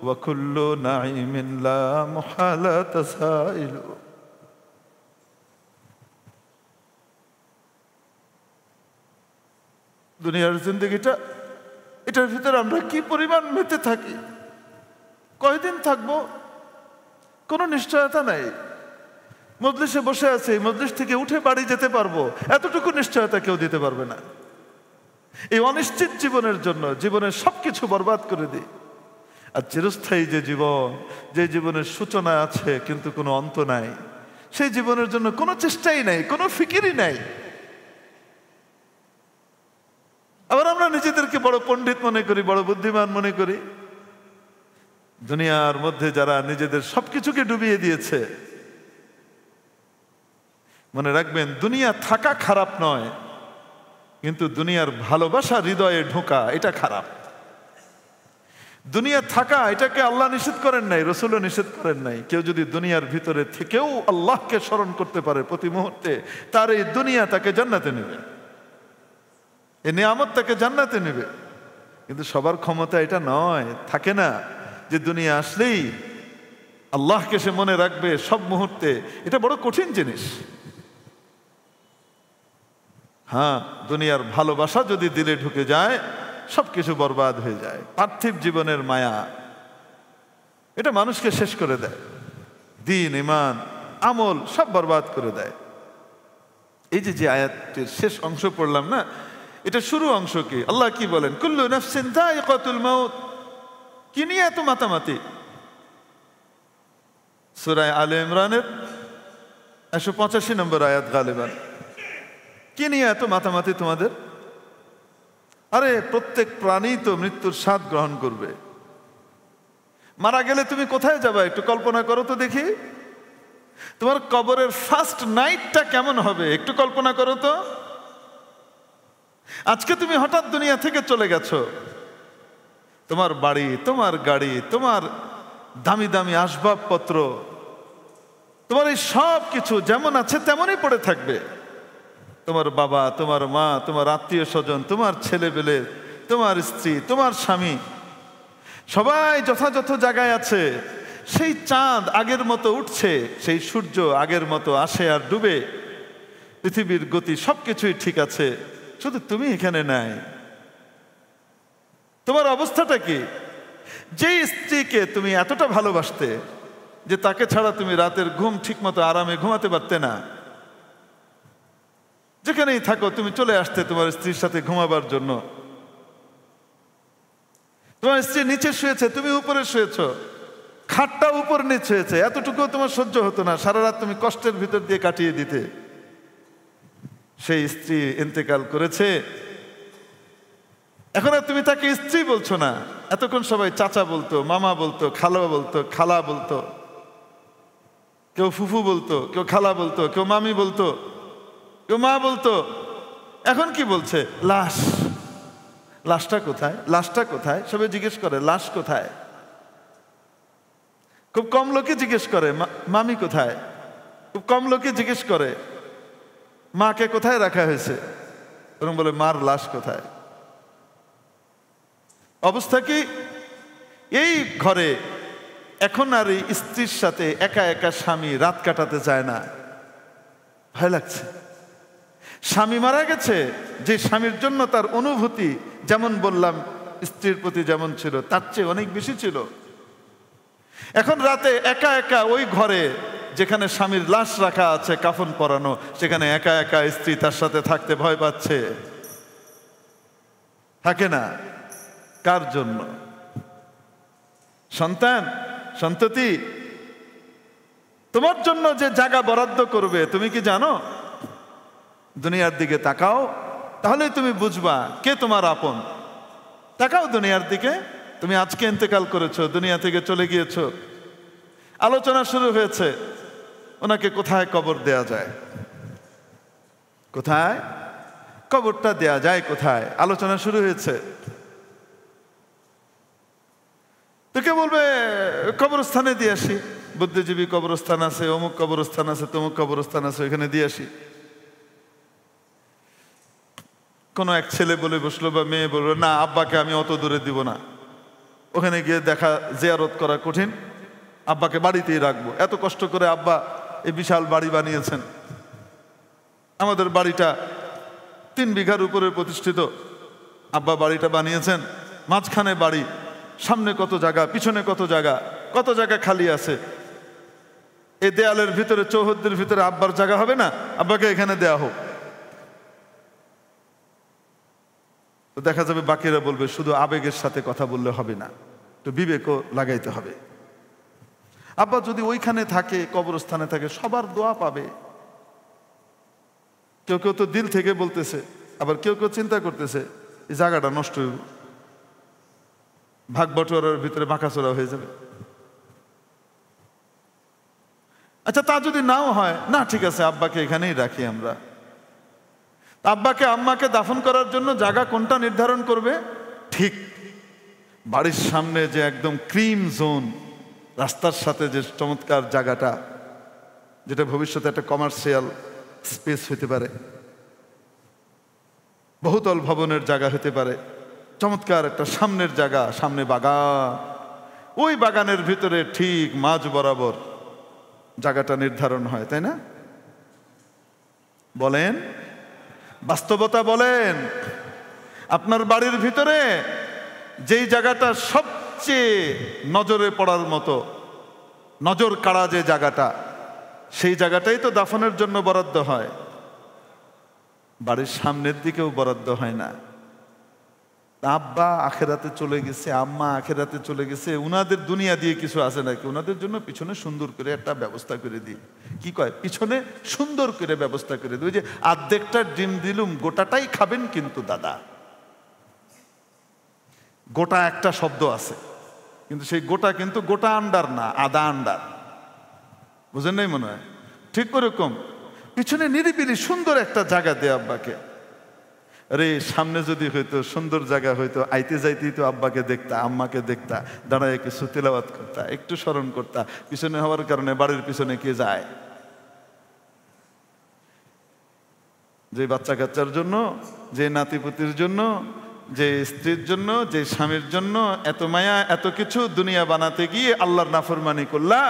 Speaker 1: ওয়া কুল্লু নাঈমিন লা মুহালা তাযাইলু। দুনিয়ার জিন্দগিটা, এটার ভিতরে আমরা কি পরিমাণ মেতে থাকি, কয়দিন থাকবো কোনো নিশ্চয়তা নাই। মজলিসে বসে আছে, মজলিস থেকে উঠে বাড়ি যেতে পারবো, এতটুকু নিশ্চয়তা কেউ দিতে পারবে না। এই অনিশ্চিত জীবনের জন্য জীবনের সবকিছু বরবাদ করে দিই। আর চিরস্থায়ী যে জীবন, যে জীবনের সূচনা আছে কিন্তু কোনো অন্ত নাই, সেই জীবনের জন্য কোনো চেষ্টাই নাই, কোনো ফিকিরই নাই। আবার আমরা নিজেদেরকে বড় পণ্ডিত মনে করি, বড় বুদ্ধিমান মনে করি। দুনিয়ার মধ্যে যারা নিজেদের সবকিছুকে ডুবিয়ে দিয়েছে, মনে রাখবেন দুনিয়া থাকা খারাপ নয়, কিন্তু দুনিয়ার ভালোবাসা হৃদয়ে ঢোকা এটা খারাপ। দুনিয়া থাকা এটাকে আল্লাহ নিষেধ করেন নাই, রাসূলও নিষেধ করেন নাই। কেউ যদি দুনিয়ার ভিতরে থেকেও আল্লাহকে স্মরণ করতে পারে প্রতি মুহূর্তে, তার এই দুনিয়া তাকে জান্নাতে নেবে, এই নিয়ামত তাকে জান্নাতে নেবে। কিন্তু সবার ক্ষমতা এটা নয়, থাকে না যে দুনিয়া আসলেই আল্লাহকে সে মনে রাখবে সব মুহূর্তে। এটা বড় কঠিন জিনিস। হ্যাঁ, দুনিয়ার ভালোবাসা যদি দিলে ঢুকে যায় সবকিছু বরবাদ হয়ে যায়। পার্থিব জীবনের মায়া এটা মানুষকে শেষ করে দেয়, দিন ঈমান আমল সব বরবাদ করে দেয়। এই যে আয়াতটির শেষ অংশ পড়লাম না, এটা শুরু অংশ কি? আল্লাহ কি বলেন? কুল্লু নাফসিন যায়িকাতুল মাউত। কি নিয়ে এত মাতামাতি? সূরা আলে ইমরানের 185 নম্বর আয়াত গালিবান। কি নিয়ে এত মাতামাতি তোমাদের? আরে প্রত্যেক প্রাণী তো মৃত্যুর স্বাদ গ্রহণ করবে। মারা গেলে তুমি কোথায় যাবে একটু কল্পনা করো তো দেখি। তোমার কবরের ফার্স্ট নাইটটা কেমন হবে একটু কল্পনা করো তো। আজকে তুমি হঠাৎ দুনিয়া থেকে চলে গেছো, তোমার বাড়ি, তোমার গাড়ি, তোমার দামি দামি আসবাবপত্র, তোমার এই সব কিছু যেমন আছে তেমনই পড়ে থাকবে। তোমার বাবা, তোমার মা, তোমার আত্মীয় স্বজন, তোমার ছেলেবেলে, তোমার স্ত্রী, তোমার স্বামী, সবাই যথাযথ জায়গায় আছে। সেই চাঁদ আগের মতো উঠছে, সেই সূর্য আগের মতো আসে আর ডুবে, পৃথিবীর গতি সবকিছুই ঠিক আছে, শুধু তুমি এখানে নাই। তোমার অবস্থাটা কি? যেই স্ত্রীকে তুমি এতটা ভালোবাসতে যে তাকে ছাড়া তুমি রাতের ঘুম ঠিক মতো আরামে ঘুমাতে পারতে না, যেখানেই থাকো তুমি চলে আসতে তোমার স্ত্রীর সাথে ঘুমাবার জন্য। তোমার স্ত্রী নিচে শুয়েছে, তুমি উপরে শুয়েছ, খাটটা উপর নিচ হয়েছে, এতটুকু তোমার সহ্য হতো না, সারা রাত তুমি কষ্টের ভিতর দিয়ে কাটিয়ে দিতে। সেই স্ত্রী ইন্তেকাল করেছে, এখন আর তুমি তাকে স্ত্রী বলছো না। এতক্ষণ সবাই চাচা বলতো, মামা বলতো, খালা বলতো, খালা বলতো, কেউ ফুফু বলতো, কেউ খালা বলতো, কেউ মামি বলতো, কেউ মা বলতো। এখন কি বলছে? লাশ। লাশটা কোথায়? লাশটা কোথায়? সবাই জিজ্ঞেস করে লাশ কোথায়। খুব কম লোকে জিজ্ঞেস করে মামি কোথায়। খুব কম লোকে জিজ্ঞেস করে মাকে কোথায় রাখা হয়েছে, এবং বলে মার লাশ কোথায়। অবস্থা কি? এই ঘরে এখন আর এই স্ত্রীর সাথে একা একা স্বামী রাত কাটাতে চায় না, ভয় লাগছে। স্বামী মারা গেছে, যে স্বামীর জন্য তার অনুভূতি যেমন বললাম স্ত্রীর প্রতি যেমন ছিল, তার চেয়ে অনেক বেশি ছিল। এখন রাতে একা একা ওই ঘরে যেখানে স্বামীর লাশ রাখা আছে কাফন পরানো, সেখানে একা একা স্ত্রী তার সাথে থাকতে ভয় পাচ্ছে। থাকে না? কার জন্য? সন্তান, সন্ততি তোমার জন্য যে জায়গা বরাদ্দ করবে তুমি কি জানো? দুনিয়ার দিকে তাকাও, তাহলেই তুমি বুঝবা কে তোমার আপন। তাকাও দুনিয়ার দিকে। তুমি আজকে ইন্তেকাল করেছো, দুনিয়া থেকে চলে গিয়েছো, আলোচনা শুরু হয়েছে ওনাকে কোথায় কবর দেয়া যায়, কোথায় কবরটা দেয়া যায়, কোথায় আলোচনা শুরু হয়েছে। তো কে বলবে কবরস্থানে দিয়ে আসি, বুদ্ধিজীবী কবরস্থান আছে, অমুক কবরস্থান আছে, তমুক কবরস্থান আছে, ওইখানে দিয়ে আসি। কোনো এক ছেলে বলে বসলো বা মেয়ে বললো না আব্বাকে আমি অত দূরে দিব না, ওখানে গিয়ে দেখা জিয়ারত করা কঠিন, আব্বাকে বাড়িতেই রাখবো। এত কষ্ট করে আব্বা এই বিশাল বাড়ি বানিয়েছেন, আমাদের বাড়িটা 3 বিঘার উপরে প্রতিষ্ঠিত, আব্বা বাড়িটা বানিয়েছেন, মাঝখানে বাড়ি, সামনে কত জায়গা, পিছনে কত জায়গা, কত জায়গা খালি আছে। এই দেয়ালের ভিতরে, চৌহদ্দির ভিতরে আব্বার জায়গা হবে না, আব্বাকে এখানে দেয়া হোক। তো দেখা যাবে বাকিরা বলবে শুধু আবেগের সাথে কথা বললে হবে না, তো বিবেকও লাগাইতে হবে। আব্বা যদি ওইখানে থাকে, কবরস্থানে থাকে, সবার দোয়া পাবে। কেউ কেউ তো দিল থেকে বলতেছে, আবার কেউ কেউ চিন্তা করতেছে এই জায়গাটা নষ্ট হইব, ভাগ বটোয়ারার ভিতরে বাঁকাচোরা হয়ে যাবে। আচ্ছা তা যদি নাও হয়, না ঠিক আছে আব্বাকে এখানেই রাখি আমরা। আব্বাকে আম্মাকে দাফন করার জন্য জায়গা কোনটা নির্ধারণ করবে? ঠিক বাড়ির সামনে যে একদম ক্রিম জোন, রাস্তার সাথে যে চমৎকার জায়গাটা, যেটা ভবিষ্যতে একটা কমার্শিয়াল স্পেস হতে পারে, বহুতল ভবনের জায়গা হতে পারে, চমৎকার একটা সামনের জায়গা, সামনে বাগান, ওই বাগানের ভিতরে ঠিক মাঝ বরাবর জায়গাটা নির্ধারণ হয়, তাই না? বলেন, বাস্তবতা বলেন। আপনার বাড়ির ভিতরে যেই জায়গাটা সবচেয়ে নজরে পড়ার মতো, নজর কাড়া যে জায়গাটা, সেই জায়গাটাই তো দাফনের জন্য বরাদ্দ হয়, বাড়ির সামনের দিকেও বরাদ্দ হয় না। আব্বা আখেরাতে চলে গেছে, আম্মা আখেরাতে চলে গেছে, উনাদের দুনিয়া দিয়ে কিছু আছে নাকি? ওনাদের জন্য পিছনে সুন্দর করে একটা ব্যবস্থা করে দিই। কি কয়? পিছনে সুন্দর করে ব্যবস্থা করে দিই। ওই যে আর্ধেকটা ডিম দিলুম, গোটাটাই খাবেন কিন্তু দাদা। গোটা একটা শব্দ আছে, কিন্তু সেই গোটা কিন্তু গোটা আন্ডার না, আদা আন্ডার। বুঝেন নাই মনে হয়? ঠিক ওরকম পিছনে নিরিবিলি সুন্দর একটা জায়গা দেয় আব্বাকে। আরে সামনে যদি হইতো, সুন্দর জায়গা হইতো, আইতে যাইতেই তো আব্বাকে দেখতা, আম্মাকে দেখতা, দাঁড়ায় কিছু তেলাওয়াত করতা, একটু স্মরণ করতা। পিছনে হওয়ার কারণে বাড়ির পিছনে কে যায়? যে বাচ্চা কাচ্চার জন্য, যে নাতিপুতির জন্য, যে স্ত্রীর জন্য, যে স্বামীর জন্য এত মায়া, এত কিছু দুনিয়া বানাতে গিয়ে আল্লাহর নাফরমানি করলা।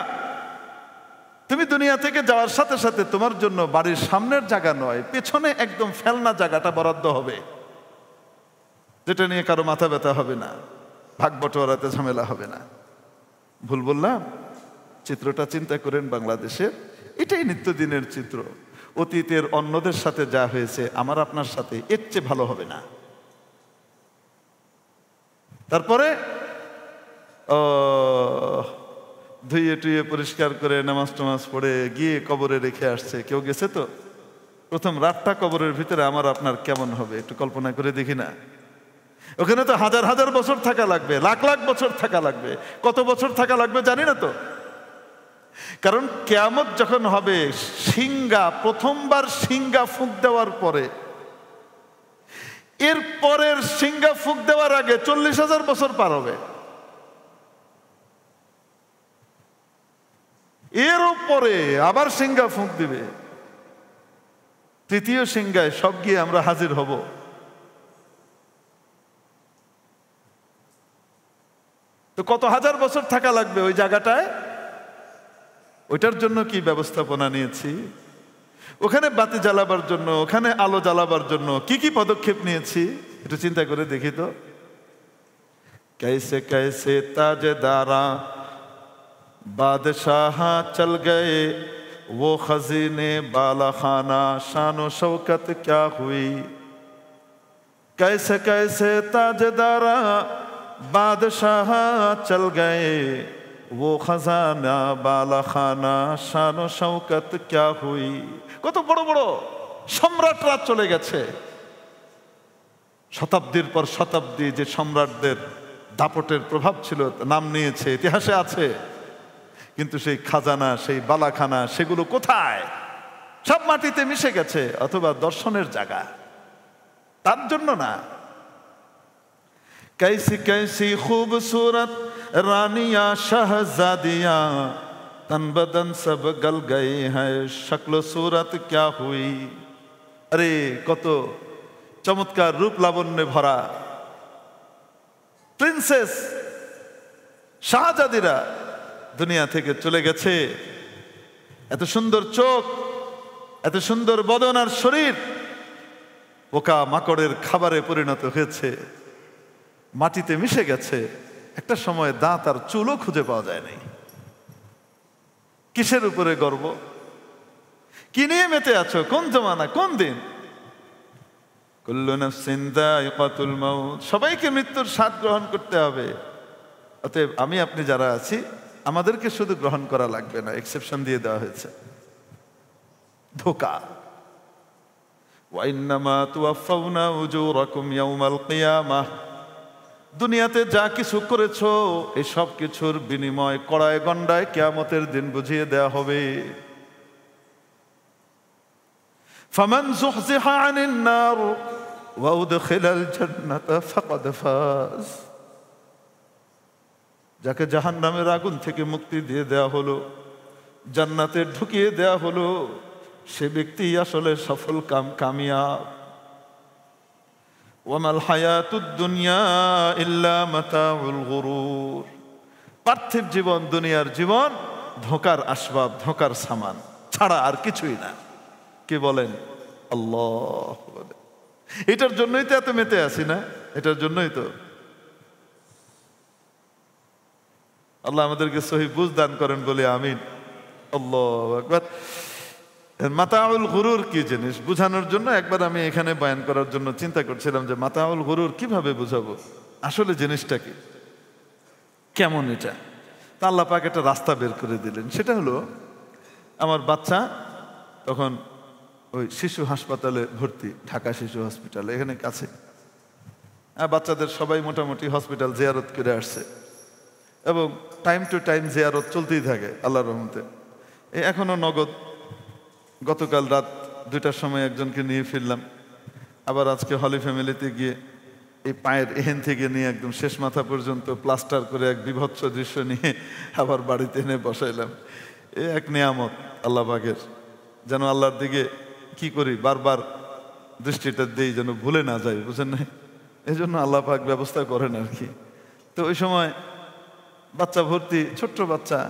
Speaker 1: তুমি দুনিয়া থেকে যাওয়ার সাথে সাথে তোমার জন্য বাড়ির সামনের জায়গা নয়, পেছনে একদম ফেলনা জায়গাটা বরাদ্দ হবে, যেটা নিয়ে কারো মাথা ব্যথা হবে না, ভাগ বটোয়ারাতে ঝামেলা হবে না। ভুল বললাম? চিত্রটা চিন্তা করেন বাংলাদেশের। এটাই নিত্যদিনের চিত্র। অতীতের অন্যদের সাথে যা হয়েছে আমার আপনার সাথে এর চেয়ে ভালো হবে না। তারপরে ধুয়ে টুয়ে পরিষ্কার করে নামাজ টামাজ পড়ে গিয়ে কবরে রেখে আসছে। কেউ গেছে তো? প্রথম রাতটা কবরের ভিতরে আমার আপনার কেমন হবে একটু কল্পনা করে দেখি না। ওখানে তো হাজার হাজার বছর থাকা লাগবে, লাখ লাখ বছর থাকা লাগবে। কত বছর থাকা লাগবে জানি না তো। কারণ কিয়ামত যখন হবে, সিংহা প্রথমবার সিংহা ফুঁক দেওয়ার পরে, এর পরের সিংহা ফুঁক দেওয়ার আগে 40,000 বছর পার হবে। এরও পরে আবার সিংহা ফুঁক দিবে। তৃতীয় সিংহায় সব গিয়ে আমরা হাজির হব। তো কত হাজার বছর থাকা লাগবে ওই জায়গাটায়? ওইটার জন্য কি ব্যবস্থাপনা নিয়েছি? ওখানে বাতি জ্বালাবার জন্য, ওখানে আলো জ্বালাবার জন্য কি কি পদক্ষেপ নিয়েছি একটু চিন্তা করে দেখি তো। कैसे कैसे ताजदारा बादशाह चल गए, वो खजीने बाला खाना शानो शौकत क्या हुई। कैसे कैसे ताजदारा बादशाह चल गए, वो खजाना बाला खाना शानो शौकत क्या हुई। কত বড় বড় সম্রাটরা চলে গেছে। শতাব্দীর পর শতাব্দী যে সম্রাটদের দাপটের প্রভাব ছিল, নাম নিয়েছে, ইতিহাসে আছে। কিন্তু সেই খাজানা, সেই বালাখানা, সেগুলো কোথায়? সব মাটিতে মিশে গেছে, অথবা দর্শনের জায়গা, তার জন্য না। कैसी कैसी खूबसूरत रानियां शहजादियां, तन बदन सब गल गए हैं, शक्ल सूरत क्या हुई। अरे কত চমৎকার রূপ লাবণ্যে ভরা প্রিন্সেস শাহজাদিরা দুনিয়া থেকে চলে গেছে। এত সুন্দর চোখ, এত সুন্দর বদন আর শরীর পোকা মাকড়ের খাবারে পরিণত হয়েছে, মাটিতে মিশে গেছে। একটা সময় দাঁত আর চুলও খুঁজে পাওয়া যায় নাই। কিসের উপরে গর্ব? কি নিয়ে মেতে আছো? কোন জমানা, কোন দিন? কুল্লু নাফসিন যায়িকাতুল মাউত, সবাইকে মৃত্যুর স্বাদ গ্রহণ করতে হবে। অতএব আমি আপনি যারা আছি, আমাদেরকে শুধু গ্রহণ করা লাগবে না, এক্সেপশন দিয়ে দেওয়া হয়েছে। ধোঁকা। ওয়া ইন্নামা তুওয়াফাউনা উজুরাকুম ইয়াউমাল কিয়ামাহ, দুনিয়াতে যা কিছু করেছো এই সব কিছুর বিনিময় কড়ায় গন্ডায় কিয়ামতের দিন বুঝিয়ে দেয়া হবে। ফামান যুহজিহা আনিন নার ওয়া উদখিলাল জান্নাতা ফাকাদ ফাজ, যাকে জাহান্নামের আগুন থেকে মুক্তি দিয়ে দেয়া হলো, জান্নাতে ঢুকিয়ে দেয়া হলো, সে ব্যক্তি আসলে সফল কামিয়াব। ওয়ামাল হায়াতুদ দুনিয়া ইল্লা মাতাউল গুরুর, পার্থিব জীবন, দুনিয়ার জীবন ধোঁকার আসবাব, ধোঁকার সামান ছাড়া আর কিছুই না। কি বলেন? আল্লাহ। এটার জন্যই তো এত মেতে আছি না? এটার জন্যই তো। আল্লাহ আমাদেরকে সহি বুঝ দান করেন বলে আমিন। আল্লাহু আকবার। মাতাউল গুরুর কি জিনিস বুঝানোর জন্য একবার আমি এখানে বয়ান করার জন্য চিন্তা করছিলাম যে মাতাউল গুরুর কিভাবে বুঝাবো, আসলে জিনিসটা কি, কেমন এটা। তা আল্লাহ পাক একটা রাস্তা বের করে দিলেন। সেটা হলো, আমার বাচ্চা তখন ওই শিশু হাসপাতালে ভর্তি, ঢাকা শিশু হসপিটালে, এখানে কাছে। বাচ্চাদের সবাই মোটামুটি হসপিটাল জিয়ারত করে আসছে এবং টাইম টু টাইম জিয়ারত চলতেই থাকে আল্লাহর রহমতে। এখনো নগদ গতকাল রাত 2টার সময় একজনকে নিয়ে ফিরলাম। আবার আজকে হলি ফ্যামিলিতে গিয়ে এই পায়ের এহেন থেকে নিয়ে একদম শেষ মাথা পর্যন্ত প্লাস্টার করে এক বিভৎস দৃশ্য নিয়ে আবার বাড়িতে এনে বসাইলাম। এ এক নিয়ামত আল্লাহ পাকের, যেন আল্লাহর দিকে কি করি বারবার দৃষ্টিটা দেই, যেন ভুলে না যাই, বুঝেন না? এই জন্য আল্লাহ পাক ব্যবস্থা করেন আর কি। তো ওই সময় বাচ্চা ভর্তি, ছোট্ট বাচ্চা,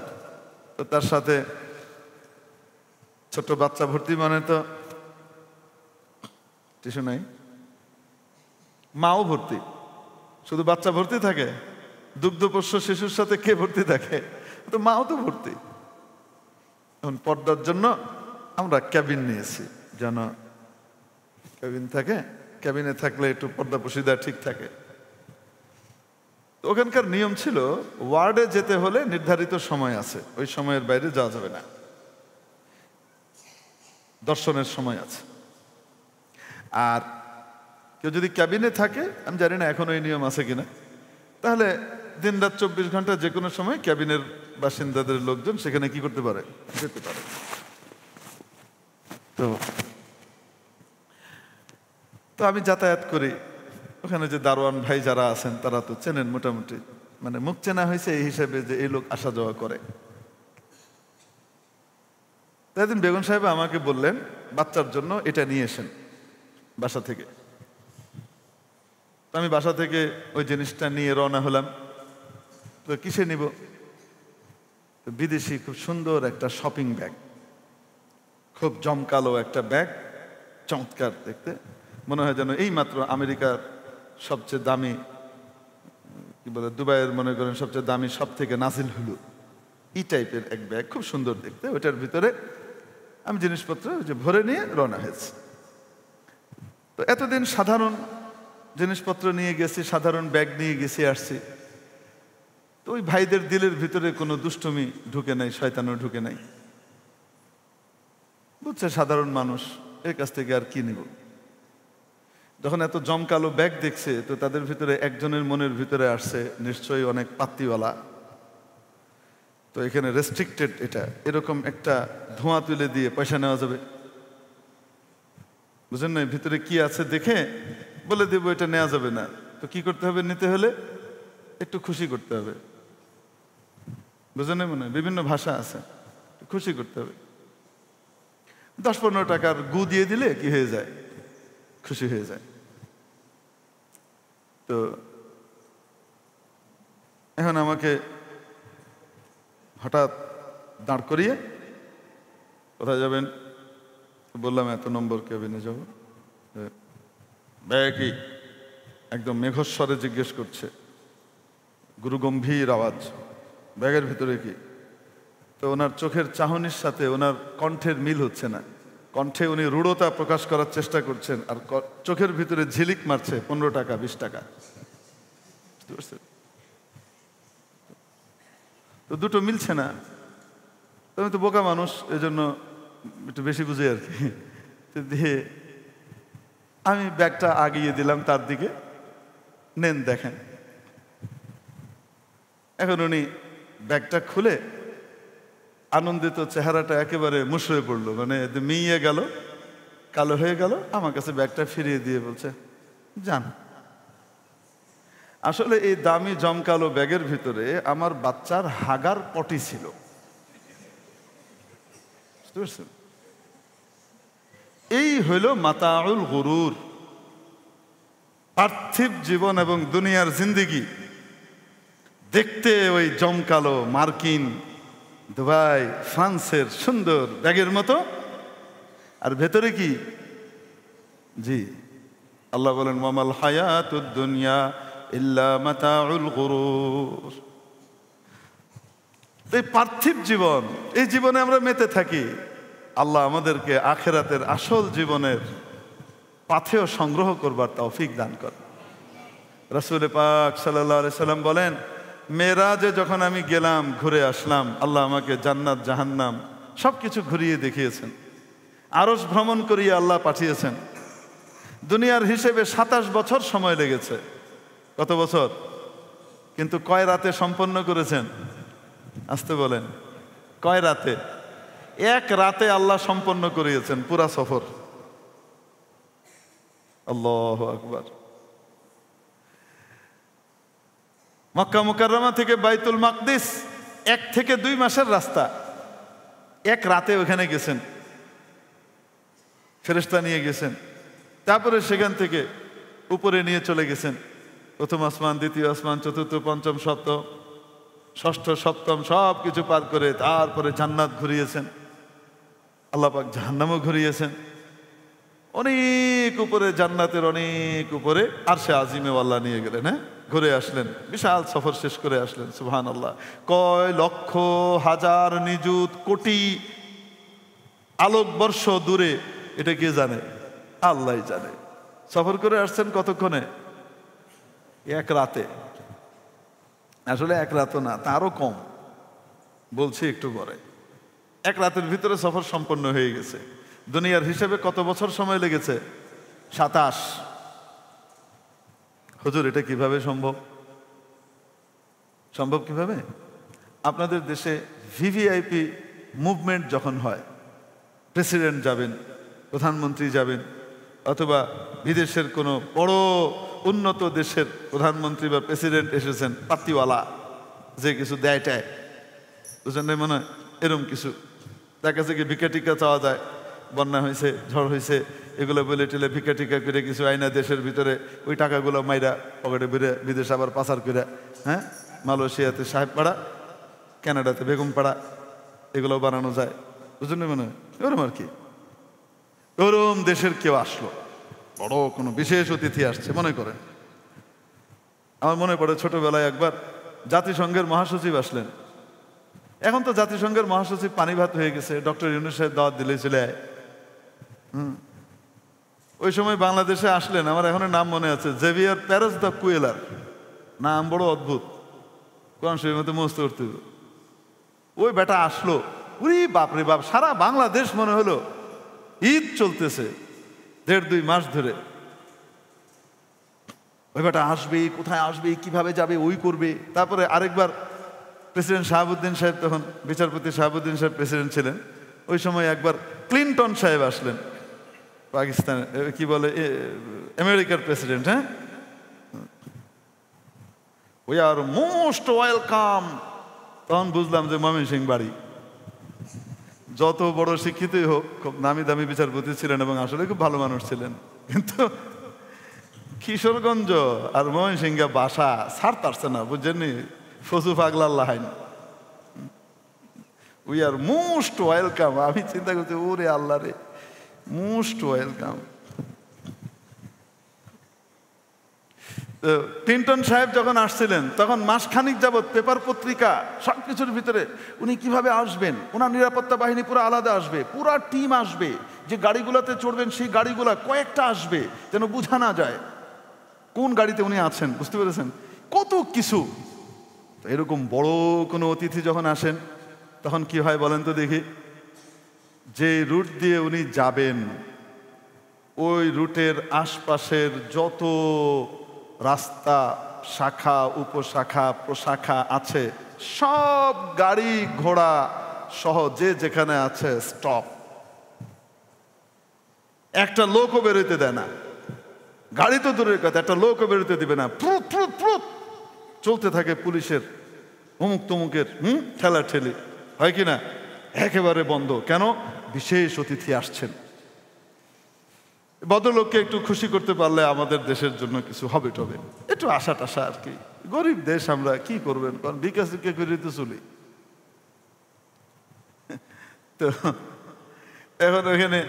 Speaker 1: তো তার সাথে ছোট্ট বাচ্চা ভর্তি মানে তো টিস্যু নাই, মাও ভর্তি, শুধু বাচ্চা ভর্তি থাকে? দুগ্ধপোষ্য শিশুর সাথে কে ভর্তি থাকে? তো মাও তো ভর্তি। এখন পর্দার জন্য আমরা ক্যাবিন নিয়েছি, যেন ক্যাবিন থাকে, ক্যাবিনে থাকলে একটু পর্দা পশিদা ঠিক থাকে। তো ওখানকার নিয়ম ছিল ওয়ার্ডে যেতে হলে নির্ধারিত সময় আছে, ওই সময়ের বাইরে যাওয়া যাবে না, দর্শনের সময় আছে। আর কেউ যদি ক্যাবিনে থাকে, আমি জানি না এখন ওই নিয়ম আছে কিনা, তাহলে দিন রাত 24 ঘন্টা যে কোনো সময় ক্যাবিনের বাসিন্দাদের লোকজন সেখানে কি করতে পারে, যেতে পারে। তো আমি যাতায়াত করি, ওখানে যে দারোয়ান ভাই যারা আছেন তারা তো চেনেন মোটামুটি, মানে মুখ চেনা হয়েছে এই হিসাবে যে এই লোক আসা যাওয়া করে। একদিন বেগম সাহেব আমাকে বললেন বাচ্চার জন্য এটা নিয়ে এসেন বাসা থেকে। তো আমি বাসা থেকে ওই জিনিসটা নিয়ে রওনা হলাম। তো কিসে নিব? তো বিদেশি খুব সুন্দর একটা শপিং ব্যাগ, খুব জমকালো একটা ব্যাগ, চমৎকার দেখতে, মনে হয় যেন এই মাত্র আমেরিকার সবচেয়ে দামি, কি বলে, দুবাইয়ের মনে করেন সবচেয়ে দামি সব থেকে নাজিল হলো, এই টাইপের এক ব্যাগ, খুব সুন্দর দেখতে। ওইটার ভিতরে আমি জিনিসপত্র যে ভরে নিয়ে রওনা হয়েছি। তো এতদিন সাধারণ জিনিসপত্র নিয়ে গেছি, সাধারণ ব্যাগ নিয়ে গেছি, আসছি। তো ওই ভাইদের দিলের ভিতরে কোনো দুষ্টুমি ঢুকে নাই, শয়তানও ঢুকে নাই, বুঝছে সাধারণ মানুষ, এর কাছ থেকে আর কি নিব। যখন এত জমকালো ব্যাগ দেখছে, তো তাদের ভিতরে একজনের মনের ভিতরে আসছে নিশ্চয়ই অনেক পাত্তিওয়ালা, তো এখানে রেস্ট্রিক্টেড, এটা এরকম একটা ধোঁয়া তুলে দিয়ে পয়সা নেওয়া যাবে, বুঝেন না? ভিতরে কি আছে দেখে বলে দেবো এটা নেওয়া যাবে না। তো কি করতে হবে? নিতে হলে একটু খুশি করতে হবে, বুঝেন না? মনে হয় বিভিন্ন ভাষা আছে, খুশি করতে হবে। 10-15 টাকার গু দিয়ে দিলে কি হয়ে যায়? খুশি হয়ে যায়। তো এখন আমাকে হঠাৎ দাঁড় করিয়ে, কোথায় যাবেন? বললাম এত নম্বর ক্যাবিনে যাব। ব্যাগ কি? একদম মেঘস্বরে জিজ্ঞেস করছে, গুরুগম্ভীর আওয়াজ, ব্যাগের ভিতরে কি? তো ওনার চোখের চাহনির সাথে ওনার কণ্ঠের মিল হচ্ছে না, কণ্ঠে উনি রূঢ়তা প্রকাশ করার চেষ্টা করছেন, আর চোখের ভিতরে ঝিলিক মারছে 15 টাকা 20 টাকা, বুঝতে পারছেন? তো দুটো মিলছে না। তো আমি তো বোকা মানুষ, এজন্য একটু বেশি বুঝি আর কি। দিয়ে আমি ব্যাগটা আগিয়ে দিলাম তার দিকে, নেন দেখেন। এখন উনি ব্যাগটা খুলে আনন্দিত চেহারাটা একেবারে মুষড়ে পড়লো, মানে মিইয়ে গেল, কালো হয়ে গেল, আমার কাছে ব্যাগটা ফিরিয়ে দিয়ে বলছে যান। আসলে এই দামি জমকালো ব্যাগের ভিতরে আমার বাচ্চার হাগার পটি ছিল, বুঝতে পারছেন? এই হইল মাতাউল গুরুর। পার্থিব জীবন এবং দুনিয়ার জিন্দেগি দেখতে ওই জমকালো মার্কিন, দুবাই, ফ্রান্সের সুন্দর ব্যাগের মতো, আর ভেতরে কি? জি, আল্লাহ বলেন ওয়ামাল হায়াতুদ দুনিয়া ইল্লা মাতাউল গুরুর। এই পার্থিব জীবন, এই জীবনে আমরা মেতে থাকি। আল্লাহ আমাদেরকে আখিরাতের আসল জীবনের পাথেয় সংগ্রহ করবার তৌফিক দান করেন। রাসূল পাক সাল্লাল্লাহু আলাইহি সাল্লাম বলেন, মেরাজে যখন আমি গেলাম, ঘুরে আসলাম, আল্লাহ আমাকে জান্নাত জাহান্নাম সবকিছু ঘুরিয়ে দেখিয়েছেন। আরশ ভ্রমণ করিয়ে আল্লাহ পাঠিয়েছেন। দুনিয়ার হিসেবে 27 বছর সময় লেগেছে। কত বছর? কিন্তু কয় রাতে সম্পন্ন করেছেন? আসতে বলেন, কয় রাতে? এক রাতে আল্লাহ সম্পন্ন করিয়েছেন পুরা সফর। আল্লাহু আকবার। মক্কা মুকাররমা থেকে বাইতুল মাকদিস 1 থেকে 2 মাসের রাস্তা। এক রাতে ওখানে গেছেন, ফেরেশতা নিয়ে গেছেন। তারপরে সেখান থেকে উপরে নিয়ে চলে গেছেন। প্রথম আসমান, দ্বিতীয় আসমান, চতুর্থ, পঞ্চম, সপ্তম, ষষ্ঠ, সপ্তম সব কিছু পার করে তারপরে জান্নাত ঘুরিয়েছেন। আল্লাহ পাক জাহান্নামও ঘুরিয়েছেন। অনেক উপরে, জান্নাতের অনেক উপরে আরশে আজিমে আল্লাহ নিয়ে গেলেন। হ্যাঁ, ঘুরে আসলেন, বিশাল সফর শেষ করে আসলেন। সুবহানাল্লাহ। কয় লক্ষ, হাজার, নিযুত, কোটি আলোকবর্ষ দূরে, এটা কে জানে? আল্লাহই জানে। সফর করে আসছেন কতক্ষণে? এক রাতে। আসলে এক রাতও না, তারও কম, বলছি একটু পরে। এক রাতের ভিতরে সফর সম্পন্ন হয়ে গেছে। দুনিয়ার হিসেবে কত বছর সময় লেগেছে? 27। হুজুর, এটা কিভাবে সম্ভব? সম্ভব কিভাবে? আপনাদের দেশে ভিভিআইপি মুভমেন্ট যখন হয়, প্রেসিডেন্ট যাবেন, প্রধানমন্ত্রী যাবেন, অথবা বিদেশের কোনো বড় উন্নত দেশের প্রধানমন্ত্রী বা প্রেসিডেন্ট এসেছেন, পাত্তিওয়ালা, যে কিছু দেয় টায়, বুঝলেন না, মনে হয় এরকম কিছু। তার কাছে কি ভিক্ষা টিকা চাওয়া যায়? বন্যা হয়েছে, ঝড় হয়েছে, এগুলো বলে টেলে ভিক্ষা টিকা করে কিছু আইনা দেশের ভিতরে ওই টাকাগুলো মাইরা পকেটে বেড়ে বিদেশে আবার পাচার করে, হ্যাঁ, মালয়েশিয়াতে সাহেবপাড়া, কানাডাতে বেগমপাড়া, এগুলো বানানো যায়। বুঝলেন মনে হয় ওরম আর কি। ওরম দেশের কেউ আসলো, বড় কোনো বিশেষ অতিথি আসছে মনে করেন। আমার মনে পড়ে ছোটবেলায় একবার জাতিসংঘের মহাসচিব আসলেন। এখন তো জাতিসংঘের মহাসচিব পানি ভাত হয়ে গেছে, ডক্টর ইউনূস সাহেব দাওয়াত দিলে চলে আয়। ওই সময় বাংলাদেশে আসলেন, আমার এখনো নাম মনে আছে, জেভিয়ার প্যারেস দ্য কুয়েলার। নাম বড় অদ্ভুত, কোরআন শরীফের মধ্যে মুখস্থ করতে হবে। ওই বেটা আসলো, উরি বাপরে বাপ, সারা বাংলাদেশ মনে হলো ঈদ চলতেছে 1.5-2 মাস ধরে। ওই বেটা আসবে, কোথায় আসবে, কিভাবে যাবে, ওই করবে। তারপরে আরেকবার প্রেসিডেন্ট শাহাবুদ্দিন সাহেব, তখন বিচারপতি শাহাবুদ্দিন সাহেব প্রেসিডেন্ট ছিলেন, ওই সময় একবার ক্লিনটন সাহেব আসলেন, পাকিস্তানের কি বলে আমেরিকার প্রেসিডেন্ট। হ্যাঁ, উই আর মোস্ট ওয়েলকাম। তখন বুঝলাম যে ময়মনসিংহ বাড়ি। যত বড় শিক্ষিতই হোক, খুব নামি দামি বিচারপতি ছিলেন এবং আসলে খুব ভালো মানুষ ছিলেন, কিন্তু কিশোরগঞ্জ আর ময়মনসিংহ বাসা ছাড়তারছে না, বুঝছেননি? ফজু পাগলার লাহাইন, উই আর মোস্ট ওয়েলকাম। আমি চিন্তা করছি, ওরে আল্লাহ রে, মোস্ট ওয়েলকাম। ক্লিনটন সাহেব যখন আসছিলেন, তখন মাসখানিক যাবৎ পেপার পত্রিকা সবকিছুর ভিতরে উনি কিভাবে আসবেন, ওনার নিরাপত্তা বাহিনী পুরো আলাদা আসবে, পুরা টিম আসবে, যে গাড়িগুলোতে চড়বেন সেই গাড়িগুলা কয়েকটা আসবে, যেন বোঝা না যায় কোন গাড়িতে উনি আছেন। বুঝতে পেরেছেন? কত কিছু। এরকম বড় কোনো অতিথি যখন আসেন, তখন কি হয় বলেন তো দেখি? যে রুট দিয়ে উনি যাবেন, ওই রুটের আশপাশের যত রাস্তা, শাখা, উপশাখা, প্রশাখা আছে, সব গাড়ি ঘোড়া সহ যে যেখানে আছে স্টপ। একটা লোকও বেরোতে দেয় না। গাড়ি তো দূরের কথা, একটা লোকও বেরোতে দিবে না। প্রুত প্রুত প্রুত চলতে থাকে পুলিশের, অমুক তমুকের ঠেলা ঠেলি, হয় কি না? একেবারে বন্ধ। কেন? বিশেষ অতিথি আসছেন। ভদ্রলোককে একটু খুশি করতে পারলে আমাদের দেশের জন্য কিছু হবে টবে, একটু আশা টাশা আর কি। গরিব দেশ আমরা, কি করবেন, কারণ বিকাশ করে তো চলি। তো এখন ওখানে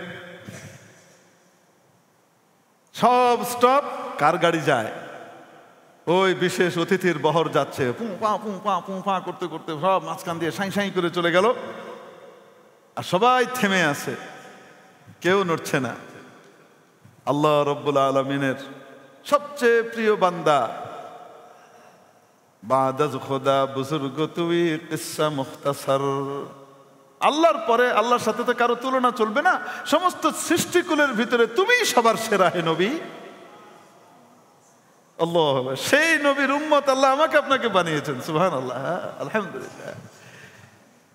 Speaker 1: সব স্টপ, কার গাড়ি যায়, ওই বিশেষ অতিথির বহর যাচ্ছে, পুঁ পা করতে করতে সব মাঝখান দিয়ে সাঁই সাঁই করে চলে গেল। আর সবাই থেমে আছে, কেউ নড়ছে না। আল্লাহ রব্বুল আলমিনের সবচেয়ে প্রিয় বান্দা, বাদাজ খোদা বুজুর্গ তুই কিসসা মুখতাসার। আল্লাহর পরে, আল্লাহর সাথে তো কারো তুলনা চলবে না। সমস্ত সৃষ্টিকুলের ভিতরে তুমি সবার সেরা হে নবী। আল্লাহ, সেই নবীর উম্মত আল্লাহ আমাকে আপনাকে বানিয়েছেন। সুবহানাল্লাহ, আলহামদুলিল্লাহ।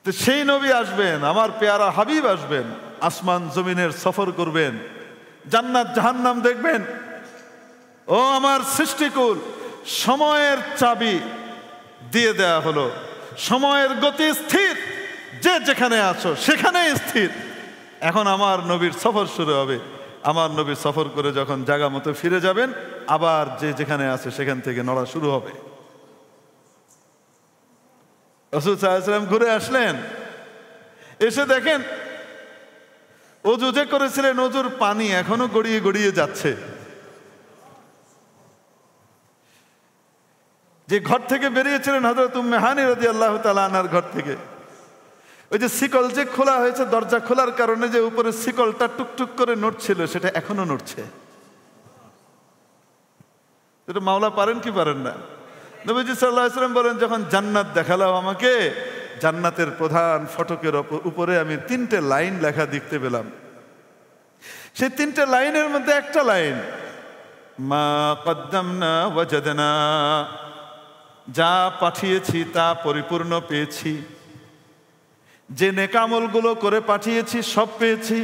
Speaker 1: তো সেই নবী আসবেন, আমার পেয়ারা হাবিব আসবেন, আসমান জমিনের সফর করবেন, জান্নাত জাহান্নাম দেখবেন, ও আমার সৃষ্টিকুল, সময়ের চাবি দিয়ে দেয়া হলো। সময়ের গতি স্থির, যে যেখানে আছো সেখানেই স্থির। এখন আমার নবীর সফর শুরু হবে। আমার নবী সফর করে যখন জায়গা মতো ফিরে যাবেন, আবার যে যেখানে আছে সেখান থেকে নড়া শুরু হবে। রাসূল সাল্লাল্লাহু আলাইহি ওয়াসাল্লাম ঘুরে আসলেন, এসে দেখেন ওযু যে করেছিলেন ওযুর পানি এখনো গড়িয়ে গড়িয়ে যাচ্ছে। যে ঘর থেকে বেরিয়েছিলেন হযরত উম্মে হানি রাদিয়াল্লাহু তাআলা আনহার ঘর থেকে, ওই যে শিকল যে খোলা হয়েছে, দরজা খোলার কারণে যে উপরে শিকলটা টুকটুক করে নড়ছিল, সেটা এখনো নড়ছে। এটা মাওলা পারেন কি পারেন না? নবীজি সাল্লাল্লাহু আলাইহি ওয়াসাল্লাম বলেন, যখন জান্নাত দেখালাম আমাকে, জান্নাতের প্রধান ফটকের উপরে আমি 3টে লাইন লেখা দেখতে পেলাম। সেই 3টে লাইনের মধ্যে একটা লাইন, মা কদ্দামনা ওয়াজাদনা, যা পাঠিয়েছি তা পরিপূর্ণ পেয়েছি, যে নেকামলগুলো করে পাঠিয়েছি সব পেয়েছি,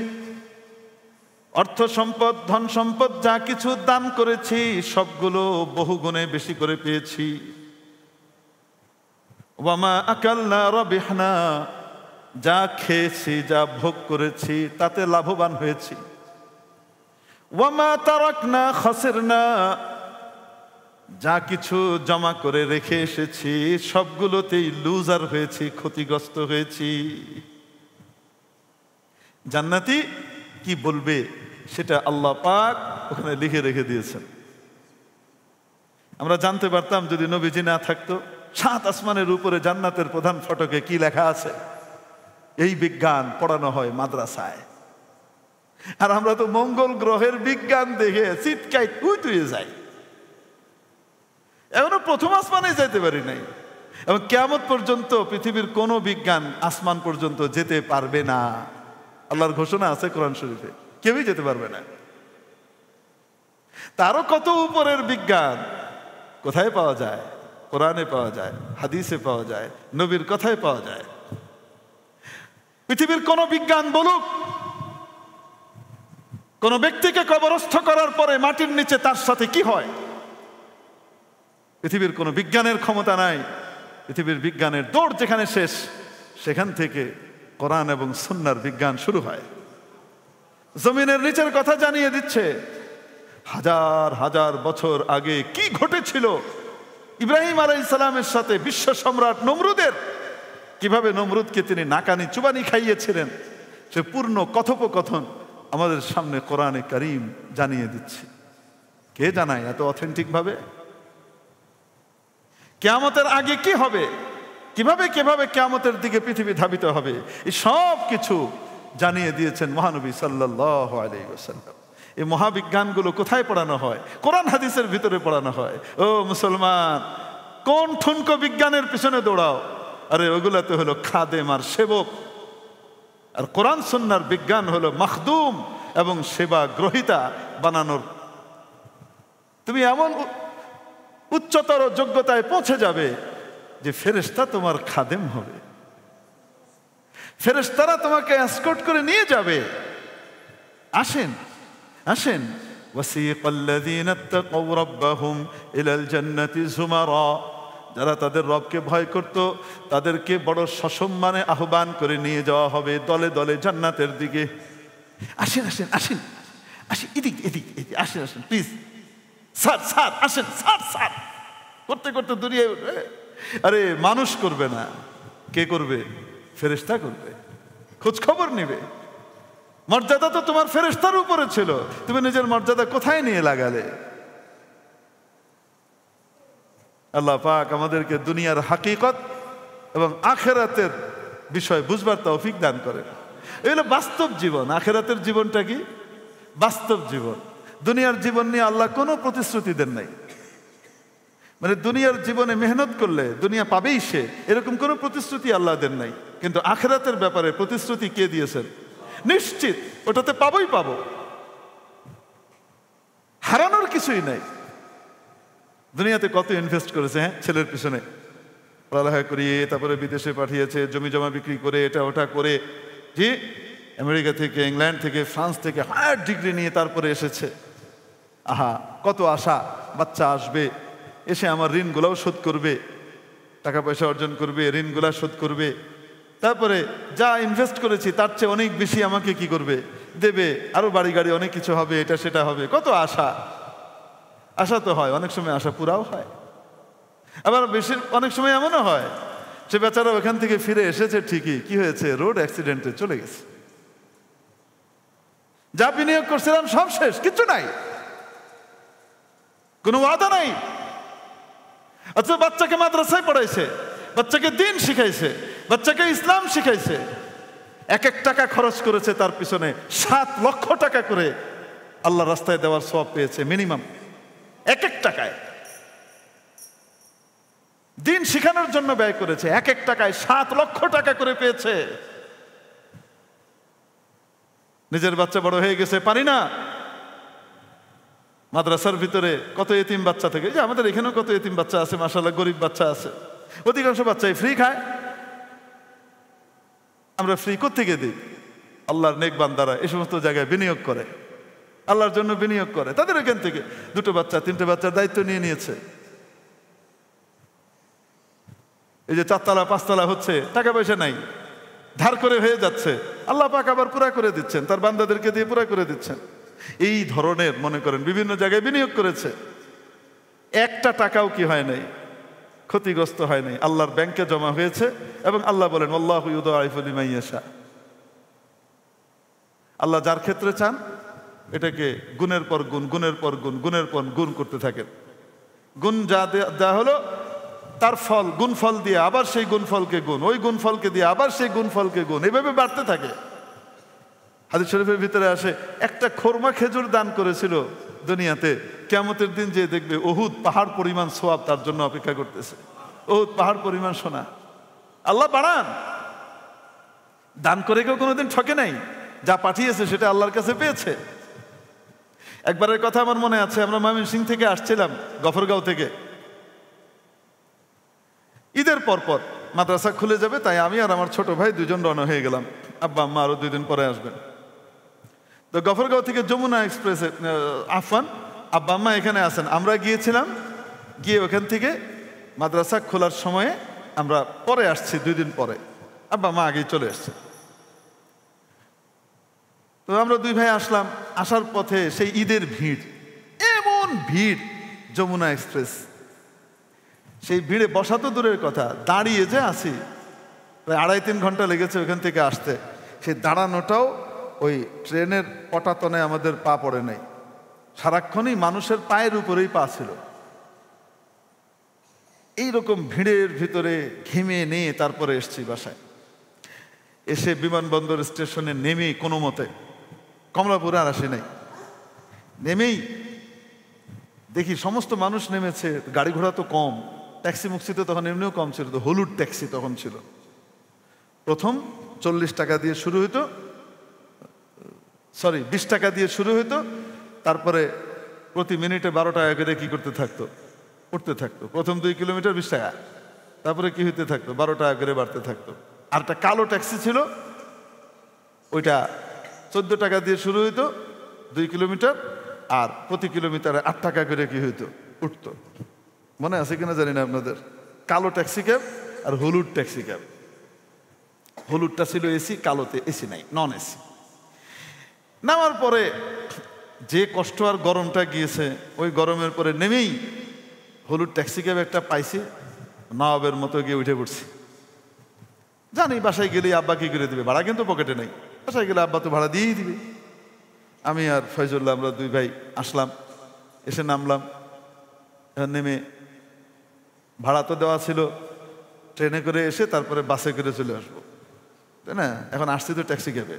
Speaker 1: অর্থ সম্পদ ধন সম্পদ যা কিছু দান করেছি সবগুলো বহুগুণে বেশি করে পেয়েছি। ওয়ামা আকালনা রাবিহনা, যা খেয়েছি যা ভোগ করেছি তাতে লাভবান হয়েছি। ওয়ামা তারাকনা খাসিরনা, যা কিছু জমা করে রেখে এসেছি সবগুলোতেই লুজার হয়েছি, ক্ষতিগ্রস্ত হয়েছি। জান্নাতি কি বলবে সেটা আল্লাহ পাক ওখানে লিখে রেখে দিয়েছেন। আমরা জানতে পারতাম যদি নবীজি না থাকতো। 7 আসমানের উপরে জান্নাতের প্রধান ফটকে কি লেখা আছে, এই বিজ্ঞান পড়ানো হয় মাদ্রাসায়। আর আমরা তো মঙ্গল গ্রহের বিজ্ঞান দেখে চিৎকাই তুই যাই, এখনো প্রথম আসমানে যাইতে পারি নাই। এবং কিয়ামত পর্যন্ত পৃথিবীর কোনো বিজ্ঞান আসমান পর্যন্ত যেতে পারবে না। আল্লাহর ঘোষণা আছে কোরআন শরীফে, কেউই যেতে পারবে না। তারও কত উপরের বিজ্ঞান কোথায় পাওয়া যায়? কোরআনে পাওয়া যায়, হাদিসে পাওয়া যায়, নবীর কথায় পাওয়া যায়। পৃথিবীর কোন বিজ্ঞান বলুক, কোন ব্যক্তিকে কবরস্থ করার পরে মাটির নিচে তার সাথে কি হয়, পৃথিবীর কোন বিজ্ঞানের ক্ষমতা নাই। পৃথিবীর বিজ্ঞানের দৌড় যেখানে শেষ, সেখান থেকে কোরআন এবং সুন্নাহর বিজ্ঞান শুরু হয়। জমিনের নিচের কথা জানিয়ে দিচ্ছে হাজার হাজার বছর আগে কি ঘটেছিল। ইব্রাহিম আলাইহিস সালামের সাথে বিশ্ব সম্রাট নমরুদের, কিভাবে নমরুদকে তিনি নাকানি চুবানি খাইয়েছিলেন, সে পূর্ণ কথোপকথন আমাদের সামনে কোরআনে কারীম জানিয়ে দিচ্ছে। কে জানায় এত অথেন্টিক ভাবে? কিয়ামতের আগে কি হবে, কিভাবে কিভাবে কিয়ামতের দিকে পৃথিবী ধাবিত হবে, এই সব কিছু জানিয়ে দিয়েছেন মহানবী সাল্লাল্লাহু আলাইহি ওয়াসাল্লাম। এই মহাবিজ্ঞানগুলো কোথায় পড়ানো হয়? কোরআন হাদিসের ভিতরে পড়ানো হয়। ও মুসলমান, কোন ঠুনকো বিজ্ঞানের পিছনে দৌড়াও? আরে ওগুলাতে হলো খাদেম আর সেবক, আর কোরআন সুন্নাহর বিজ্ঞান হলো মাখদুম এবং সেবা গ্রহীতা বানানোর। তুমি এমন উচ্চতর যোগ্যতায় পৌঁছে যাবে যে ফেরেশতা তোমার খাদেম হবে, ফেরেশতারা তোমাকে এসকর্ট করে নিয়ে যাবে। আসেন আসেন, ওয়াসিকাল্লাযীনা ইত্তাকাউ রাব্বাহুম ইলাল জান্নাতি যুমারা, যারা তাদের রবকে ভয় করত তাদেরকে বড় সসম্মানে আহ্বান করে নিয়ে যাওয়া হবে দলে দলে জান্নাতের দিকে। আসেন আসেন আসেন আসেন, এদিক এদিক এদিক, আসেন আসেন প্লিজ, স্যার স্যার আসেন, স্যার স্যার করতে করতে দূরিয়ে উঠবে। আরে মানুষ করবে না, কে করবে? ফেরেশতা করবে, খোঁজ খবর নিবে। মর্যাদা তো তোমার ফেরেশতার উপরে ছিল, তুমি নিজের মর্যাদা কোথায় নিয়ে লাগালে? আল্লাহ পাক আমাদেরকে দুনিয়ার হাকিকত এবং আখিরাতের বিষয় বুঝবার তৌফিক দান করেন। এগুলো বাস্তব জীবন। আখিরাতের জীবনটা কি? বাস্তব জীবন। দুনিয়ার জীবন নিয়ে আল্লাহ কোনো প্রতিশ্রুতি দেন নাই। মানে দুনিয়ার জীবনে মেহনত করলে দুনিয়া পাবেই সে, এরকম কোনো প্রতিশ্রুতি আল্লাহ দেন নাই। কিন্তু আখিরাতের ব্যাপারে প্রতিশ্রুতি কে দিয়েছেন? নিশ্চিত ওটাতে পাবোই পাবো, হারানোর কিছুই নাই। দুনিয়াতে কত ইনভেস্ট করেছে, হ্যাঁ, ছেলের পিছনে পড়ালেখা করিয়ে, তারপরে বিদেশে পাঠিয়েছে, জমি জমা বিক্রি করে, এটা ওটা করে, জি, আমেরিকা থেকে, ইংল্যান্ড থেকে, ফ্রান্স থেকে হায়ার ডিগ্রি নিয়ে তারপরে এসেছে। আহা, কত আশা, বাচ্চা আসবে, এসে আমার ঋণগুলোও শোধ করবে, টাকা পয়সা অর্জন করবে, ঋণগুলা শোধ করবে, তারপরে যা ইনভেস্ট করেছি তার চেয়ে অনেক বেশি আমাকে কি করবে, দেবে, আরো বাড়ি গাড়ি অনেক কিছু হবে, এটা সেটা হবে, কত আশা। আশা তো হয়, অনেক সময় আশা পুরাও হয়, আবার বেশি অনেক সময় এমনও হয় সে বেচারা ওখান থেকে ফিরে এসেছে ঠিকই, কি হয়েছে, রোড অ্যাক্সিডেন্টে চলে গেছে, যা বিনিয়োগ করছিলাম সব শেষ, কিচ্ছু নাই, কোনো ওয়াদা নাই। আচ্ছা, বাচ্চাকে মাদ্রাসায় পড়াইছে, বাচ্চাকে দ্বীন শিখাইছে, বাচ্চাকে ইসলাম শিখাইছে, এক এক টাকা খরচ করেছে তার পিছনে 7 লক্ষ টাকা করে আল্লাহ রাস্তায় দেওয়ার সওয়াব পেয়েছে মিনিমাম, এক এক টাকায় দ্বীন শিখানোর জন্য ব্যয় করেছে, এক এক টাকায় 7 লক্ষ টাকা করে পেয়েছে। নিজের বাচ্চা বড় হয়ে গেছে, পারি না, মাদ্রাসার ভিতরে কত এতিম বাচ্চা থেকে, যে আমাদের এখানেও কত এতিম বাচ্চা আছে, মাশাআল্লাহ, গরিব বাচ্চা আছে, অধিকাংশ বাচ্চাই ফ্রি খায়, আমরা ফ্রি কোত্থেকে দিই? আল্লাহর নেক বান্দারা এই সমস্ত জায়গায় বিনিয়োগ করে, আল্লাহর জন্য বিনিয়োগ করে, তাদের এখান থেকে 2টো বাচ্চা 3টে বাচ্চার দায়িত্ব নিয়ে নিয়েছে। এই যে 4 তলা 5 তলা হচ্ছে, টাকা পয়সা নাই, ধার করে হয়ে যাচ্ছে, আল্লাহ পাক আবার পুরা করে দিচ্ছেন, তার বান্দাদেরকে দিয়ে পুরা করে দিচ্ছেন। এই ধরনের মনে করেন বিভিন্ন জায়গায় বিনিয়োগ করেছে, একটা টাকাও কি হয় নাই, ক্ষতিগ্রস্ত হয় নাই, আল্লাহর ব্যাংকে জমা হয়েছে। এবং আল্লাহ বলেন আল্লাহু ইউদাইফু লিমান ইয়াশা, আল্লাহ যার ক্ষেত্রে চান এটাকে গুণের পর গুণ, গুণের পর গুণ, গুণের পর গুণ করতে থাকেন। গুণ যা হলো তার ফল, গুণ ফল দিয়ে আবার সেই গুণ ফলকে গুণ, ওই গুণ ফলকে দিয়ে আবার সেই গুণ ফলকে গুণ, এইভাবে বাড়তে থাকে। হাদিস শরীফের ভিতরে আসে, একটা খোরমা খেজুর দান করেছিল দুনিয়াতে, কিয়ামতের দিন যে দেখবে উহুদ পাহাড় পরিমাণ সওয়াব তার জন্য অপেক্ষা করতেছে, উহুদ পাহাড় পরিমাণ সোনা। আল্লাহ বাড়ান, দান করে কেউ কোনোদিন ঠকে নাই, যা পাঠিয়েছে সেটা আল্লাহর কাছে পেয়েছে। একবারের কথা আমার মনে আছে, আমরা ময়মনসিংহ থেকে আসছিলাম, গফরগাঁও থেকে, ঈদের পরপর মাদ্রাসা খুলে যাবে, তাই আমি আর আমার ছোট ভাই 2জন রওনা হয়ে গেলাম, আব্বা আম্মা আরো 2 দিন পরে আসবেন। তো গফরগাঁও থেকে যমুনা এক্সপ্রেসে আফওয়ান আব্বা আম্মা এখানে আসেন, আমরা গিয়েছিলাম, গিয়ে ওখান থেকে মাদ্রাসা খোলার সময়ে আমরা পরে আসছি, 2 দিন পরে, আব্বা মা আগেই চলে আসছে। তো আমরা 2 ভাই আসলাম, আসার পথে সেই ঈদের ভিড়, এমন ভিড় যমুনা এক্সপ্রেস, সেই ভিড়ে বসা তো দূরের কথা, দাঁড়িয়ে যে আসি, প্রায় 2.5-3 ঘন্টা লেগেছে ওখান থেকে আসতে। সেই দাঁড়ানোটাও ওই ট্রেনের পটাতনে আমাদের পা পড়ে নাই, সারাক্ষণই মানুষের পায়ের উপরেই পা ছিল। এইরকম ভিড়ের ভিতরে ঘেমে নিয়ে তারপরে এসছি বাসায়। এসে বিমানবন্দর স্টেশনে নেমেই কোনো মতে, কমলাপুরে আর আসি নাই, নেমেই দেখি সমস্ত মানুষ নেমেছে, গাড়ি ঘোড়া তো কম, ট্যাক্সি মুক্সি তো তখন এমনিও কম ছিল, তো হলুদ ট্যাক্সি তখন ছিল। প্রথম 40 টাকা দিয়ে শুরু হইতো, 20 টাকা দিয়ে শুরু হইতো, তারপরে প্রতি মিনিটে 12 টাকা করে কি করতে থাকতো, উঠতে থাকতো। প্রথম 2 কিলোমিটার 20 টাকা, তারপরে কি হইতে থাকতো, 12 টাকা করে বাড়তে থাকতো। আর একটা কালো ট্যাক্সি ছিল, ওইটা 14 টাকা দিয়ে শুরু হইতো 2 কিলোমিটার, আর প্রতি কিলোমিটারে 8 টাকা করে কি হইতো, উঠতো। মনে আছে কিনা জানি না আপনাদের, কালো ট্যাক্সি ক্যাব আর হলুদ ট্যাক্সি ক্যাব। হলুদটা ছিল এসি, কালোতে এসি নাই, নন এসি। নামার পরে যে কষ্ট আর গরমটা গিয়েছে, ওই গরমের পরে নেমেই হলুদ ট্যাক্সি ক্যাব একটা পাইছি, নবাবের মতো গিয়ে উঠে পড়ছি। জানি বাসায় গেলেই আব্বা কি করে দিবে, ভাড়া কিন্তু পকেটে নেই, বাসায় গেলে আব্বা তো ভাড়া দিয়েই দিবে। আমি আর ফয়জুল্লাহ আমরা 2 ভাই আসলাম, এসে নামলাম, নেমে ভাড়া তো দেওয়া ছিল, ট্রেনে করে এসে তারপরে বাসে করে চলে আসবো, তাই না? এখন আসছি তো ট্যাক্সি ক্যাবে,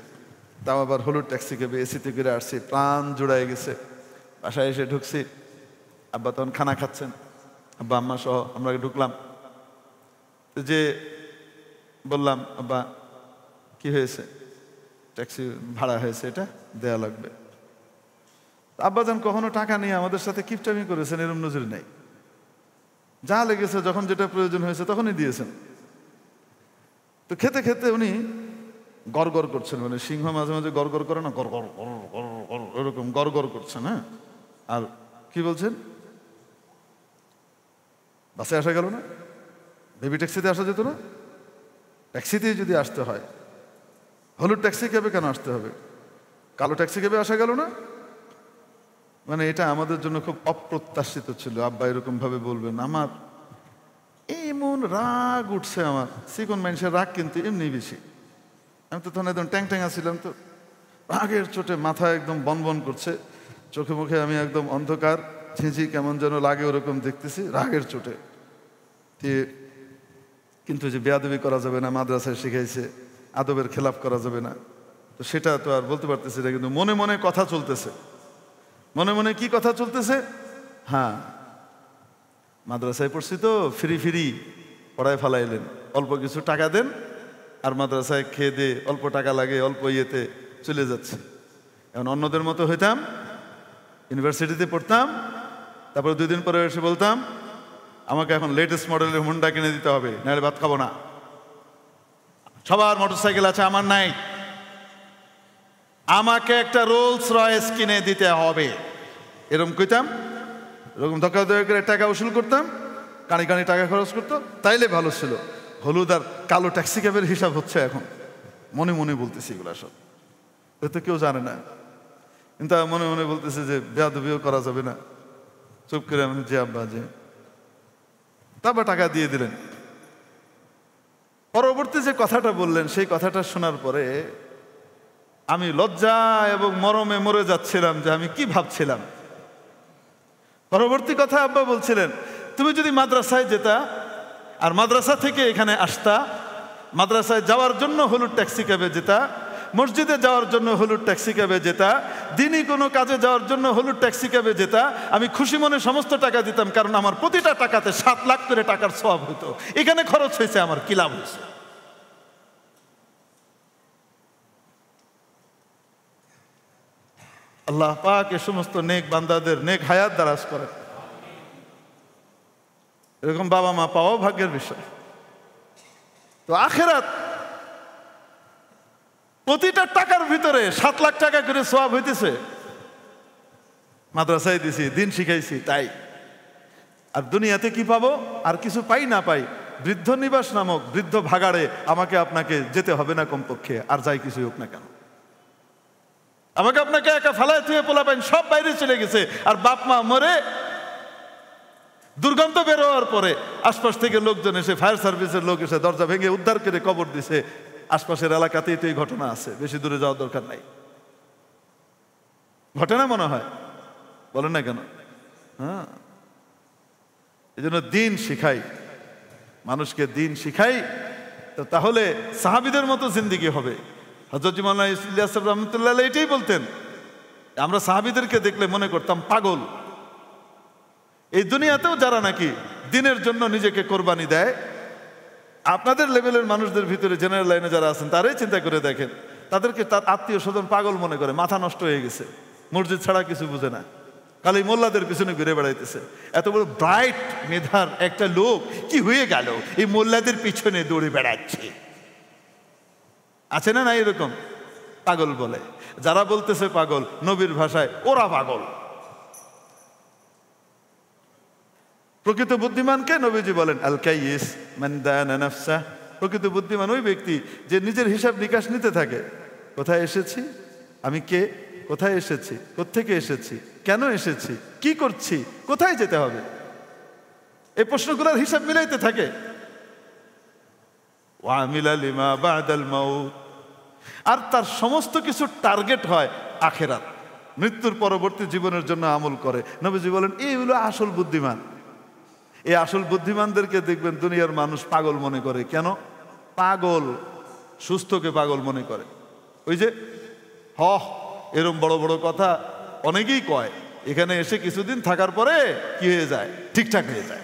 Speaker 1: তাও আবার হলুদ ট্যাক্সি ক্যাবে, এসিতে করে আসছি, প্রাণ জুড়াই গেছে। বাসায় এসে ঢুকছি, আব্বা তখন খানা খাচ্ছেন, আব্বা আম্মা সহ আমরা ঢুকলাম। যে বললাম, আব্বা কি হয়েছে, ট্যাক্সি ভাড়া হয়েছে, এটা দেয়া লাগবে। আব্বাজান কখনো টাকা নিয়ে আমাদের সাথে কিপটামি করেছেন এরম নজর নেই, যা লেগেছে যখন যেটা প্রয়োজন হয়েছে তখনই দিয়েছেন। তো খেতে খেতে উনি গড়গড় করছেন, মানে সিংহ মাঝে মাঝে গড়গড় করে না, গড়গড় এরকম গড়গড় করছেন। হ্যাঁ, আর কি বলছেন, বাসে আসা গেল না, বেবি ট্যাক্সিতে আসা যেত না? ট্যাক্সিতেই যদি আসতে হয়, হলুদ ট্যাক্সি ক্যাবে কেন আসতে হবে? কালো ট্যাক্সি ক্যাবে আসা গেল না? মানে এটা আমাদের জন্য খুব অপ্রত্যাশিত ছিল। আব্বা এরকম ভাবে বলবেন। আমার এমন রাগ উঠছে, আমার চিকন মানুষের রাগ কিন্তু এমনি বেশি। আমি তো তখন একদম ট্যাং ট্যাং আসছিলাম, তো রাগের চোটে মাথা একদম বনবন করছে, চোখে মুখে আমি একদম অন্ধকার, ঝিঁঝি কেমন যেন লাগে ওরকম দেখতেছি রাগের চোটে। কিন্তু যে বেয়াদবি করা যাবে না, মাদ্রাসায় শিখাইছে আদবের খেলাপ করা যাবে না, তো সেটা তো আর বলতে পারতেছি না। কিন্তু মনে মনে কথা চলতেছে। মনে মনে কি কথা চলতেছে? হ্যাঁ, মাদ্রাসায় পড়ছি তো ফ্রি ফ্রি পড়ায় ফালাইলেন, অল্প কিছু টাকা দেন আর মাদ্রাসায় খেয়ে দিয়ে অল্প টাকা লাগে, অল্প ইয়েতে চলে যাচ্ছে। এখন অন্যদের মতো হইতাম, ইউনিভার্সিটিতে পড়তাম, তারপরে 2 দিন পরে এসে বলতাম আমাকে এখন লেটেস্ট মডেলের হুন্ডা কিনে দিতে হবে, নাহলে ভাত খাবো না। সবার মোটরসাইকেল আছে, আমার নাই, আমাকে একটা রোলস রয়েস কিনে দিতে হবে, এরকম কইতাম। এরকম ধক্কা ধক্কা করে টাকা উসুল করতাম, কানি কানি টাকা খরচ করতো, তাইলে ভালো ছিল। হলুদ আর কালো ট্যাক্সি ক্যাবের হিসাব হচ্ছে এখন। মনে মনে বলতেছি এগুলা সব, তো কেউ জানে না, কিন্তু মনে মনে বলতেছে যে বেয়াদবিও করা যাবে না। চুপ করে আমি যে আব্বা যে, তারপর টাকা দিয়ে দিলেন। পরবর্তী যে কথাটা বললেন, সেই কথাটা শোনার পরে আমি লজ্জা এবং মরমে মরে যাচ্ছিলাম যে আমি কি ভাবছিলাম। পরবর্তী কথা আব্বা বলছিলেন, তুমি যদি মাদ্রাসায় যেতা আর মাদ্রাসা থেকে এখানে আসতা, মাদ্রাসায় যাওয়ার জন্য হলুদ ট্যাক্সি ক্যাবে যেতা, মসজিদে যাওয়ার জন্য হলুদ ট্যাক্সি ক্যাবে যেতা, দিনই কোনো কাজে যাওয়ার জন্য হলুদ ট্যাক্সি ক্যাবে যেতা, আমি খুশি মনে সমস্ত টাকা দিতাম, কারণ আমার প্রতিটা টাকাতে 7 লাখ করে টাকার সওয়াব হতো। এখানে খরচ হয়েছে, আমার কি লাভ হয়েছে? আল্লাহ পাক এ সমস্ত নেক বান্দাদের নেক হায়াত দারাজ করেন। এরকম বাবা মা পাওয়াও ভাগ্যের বিষয়। তো আখিরাত প্রতিটা টাকার ভিতরে 7 লাখ টাকা করে সওয়াব হইতেছে। মাদ্রাসায় দিছি, দিন শিখাইছি, তাই। আর দুনিয়াতে কি পাবো? আর কিছু পাই না পাই, বৃদ্ধ নিবাস নামক বৃদ্ধ ভাগাড়ে আমাকে আপনাকে যেতে হবে না কমপক্ষে, আর যাই কিছু হোক না কেন। আমাকে আপনাকে একা ফালায় থুয়ে পোলাপাইন সব বাইরে চলে গেছে, আর বাপ মা মরে দুর্গন্ধ বের হওয়ার পরে আশপাশ থেকে লোকজন এসে, ফায়ার সার্ভিসের লোক এসে দরজা ভেঙে উদ্ধার করে কবর দিছে। আশপাশের এলাকাতেই তো এই ঘটনা আছে, বেশি দূরে যাওয়ার দরকার নাই। ঘটনা মনে হয়, বলেন না কেন? হ্যাঁ, এই জন্য দিন শিখাই, মানুষকে দিন শিখাই, তো তাহলে সাহাবীদের মতো জিন্দেগি হবে। হযরত মাওলানা ইলিয়াস রহমাতুল্লাহ আলাইহি এটাই বলতেন। আমরা সাহাবীদেরকে দেখলে মনে করতাম পাগল। এই দুনিয়াতেও যারা নাকি দিনের জন্য নিজেকে কোরবানি দেয়, আপনাদের লেভেলের মানুষদের ভিতরে জেনারেল লাইনে যারা আছেন, তারাই চিন্তা করে দেখেন, তাদেরকে তার আত্মীয় স্বজন পাগল মনে করে, মাথা নষ্ট হয়ে গেছে, মসজিদ ছাড়া কিছু বুঝে না, খালি মোল্লাদের পিছনে ঘুরে বেড়াইতেছে। এত বড় ব্রাইট মেধার একটা লোক কি হয়ে গেল, এই মোল্লাদের পিছনে দৌড়ে বেড়াচ্ছে। আছে না না এরকম? পাগল বলে। যারা বলতেছে পাগল, নবীর ভাষায় ওরা পাগল। প্রকৃত বুদ্ধিমানকে নবীজি বলেন আল কাইয়িস মান দানা নাফসা। প্রকৃত বুদ্ধিমান ওই ব্যক্তি যে নিজের হিসাব নিকাশ নিতে থাকে। কোথায় এসেছি, আমি কে, কোথায় এসেছি, কোত্থেকে এসেছি, কেন এসেছি, কি করছি, কোথায় যেতে হবে, এই প্রশ্নগুলোর হিসাব মিলাইতে থাকে। ওয়া আমিলা লিমা বাদাল মাউত। আর তার সমস্ত কিছু টার্গেট হয় আখেরাত, মৃত্যুর পরবর্তী জীবনের জন্য আমল করে। নবীজি বলেন এই হলো আসল বুদ্ধিমান। এই আসল বুদ্ধিমানদেরকে দেখবেন দুনিয়ার মানুষ পাগল মনে করে। কেন পাগল? সুস্থকে পাগল মনে করে। ওই যে এরম বড় বড় কথা অনেকেই কয়, এখানে এসে কিছুদিন থাকার পরে কি হয়ে যায়, ঠিকঠাক হয়ে যায়।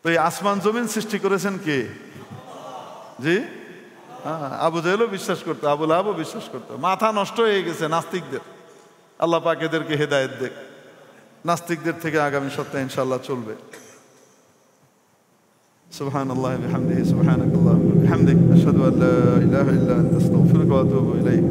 Speaker 1: তো এই আসমান জমিন সৃষ্টি করেছেন কে? জি, আবু জাহেলও বিশ্বাস করতো, আবু লাহাবও বিশ্বাস করতো। মাথা নষ্ট হয়ে গেছে নাস্তিকদের। আল্লাহ পাক এদেরকে হেদায়েত দেখ। নাস্তিকদের থেকে আগামী সপ্তাহে ইনশাআল্লাহ চলবে। সুবহানাল্লাহি ওয়া বিহামদিহি সুবহানাকাল্লাহুম্মা ওয়া বিহামদিক আশহাদু আল্লা ইলাহা ইল্লা আনতা আস্তাগফিরুকা ওয়া আতুবু ইলাইক।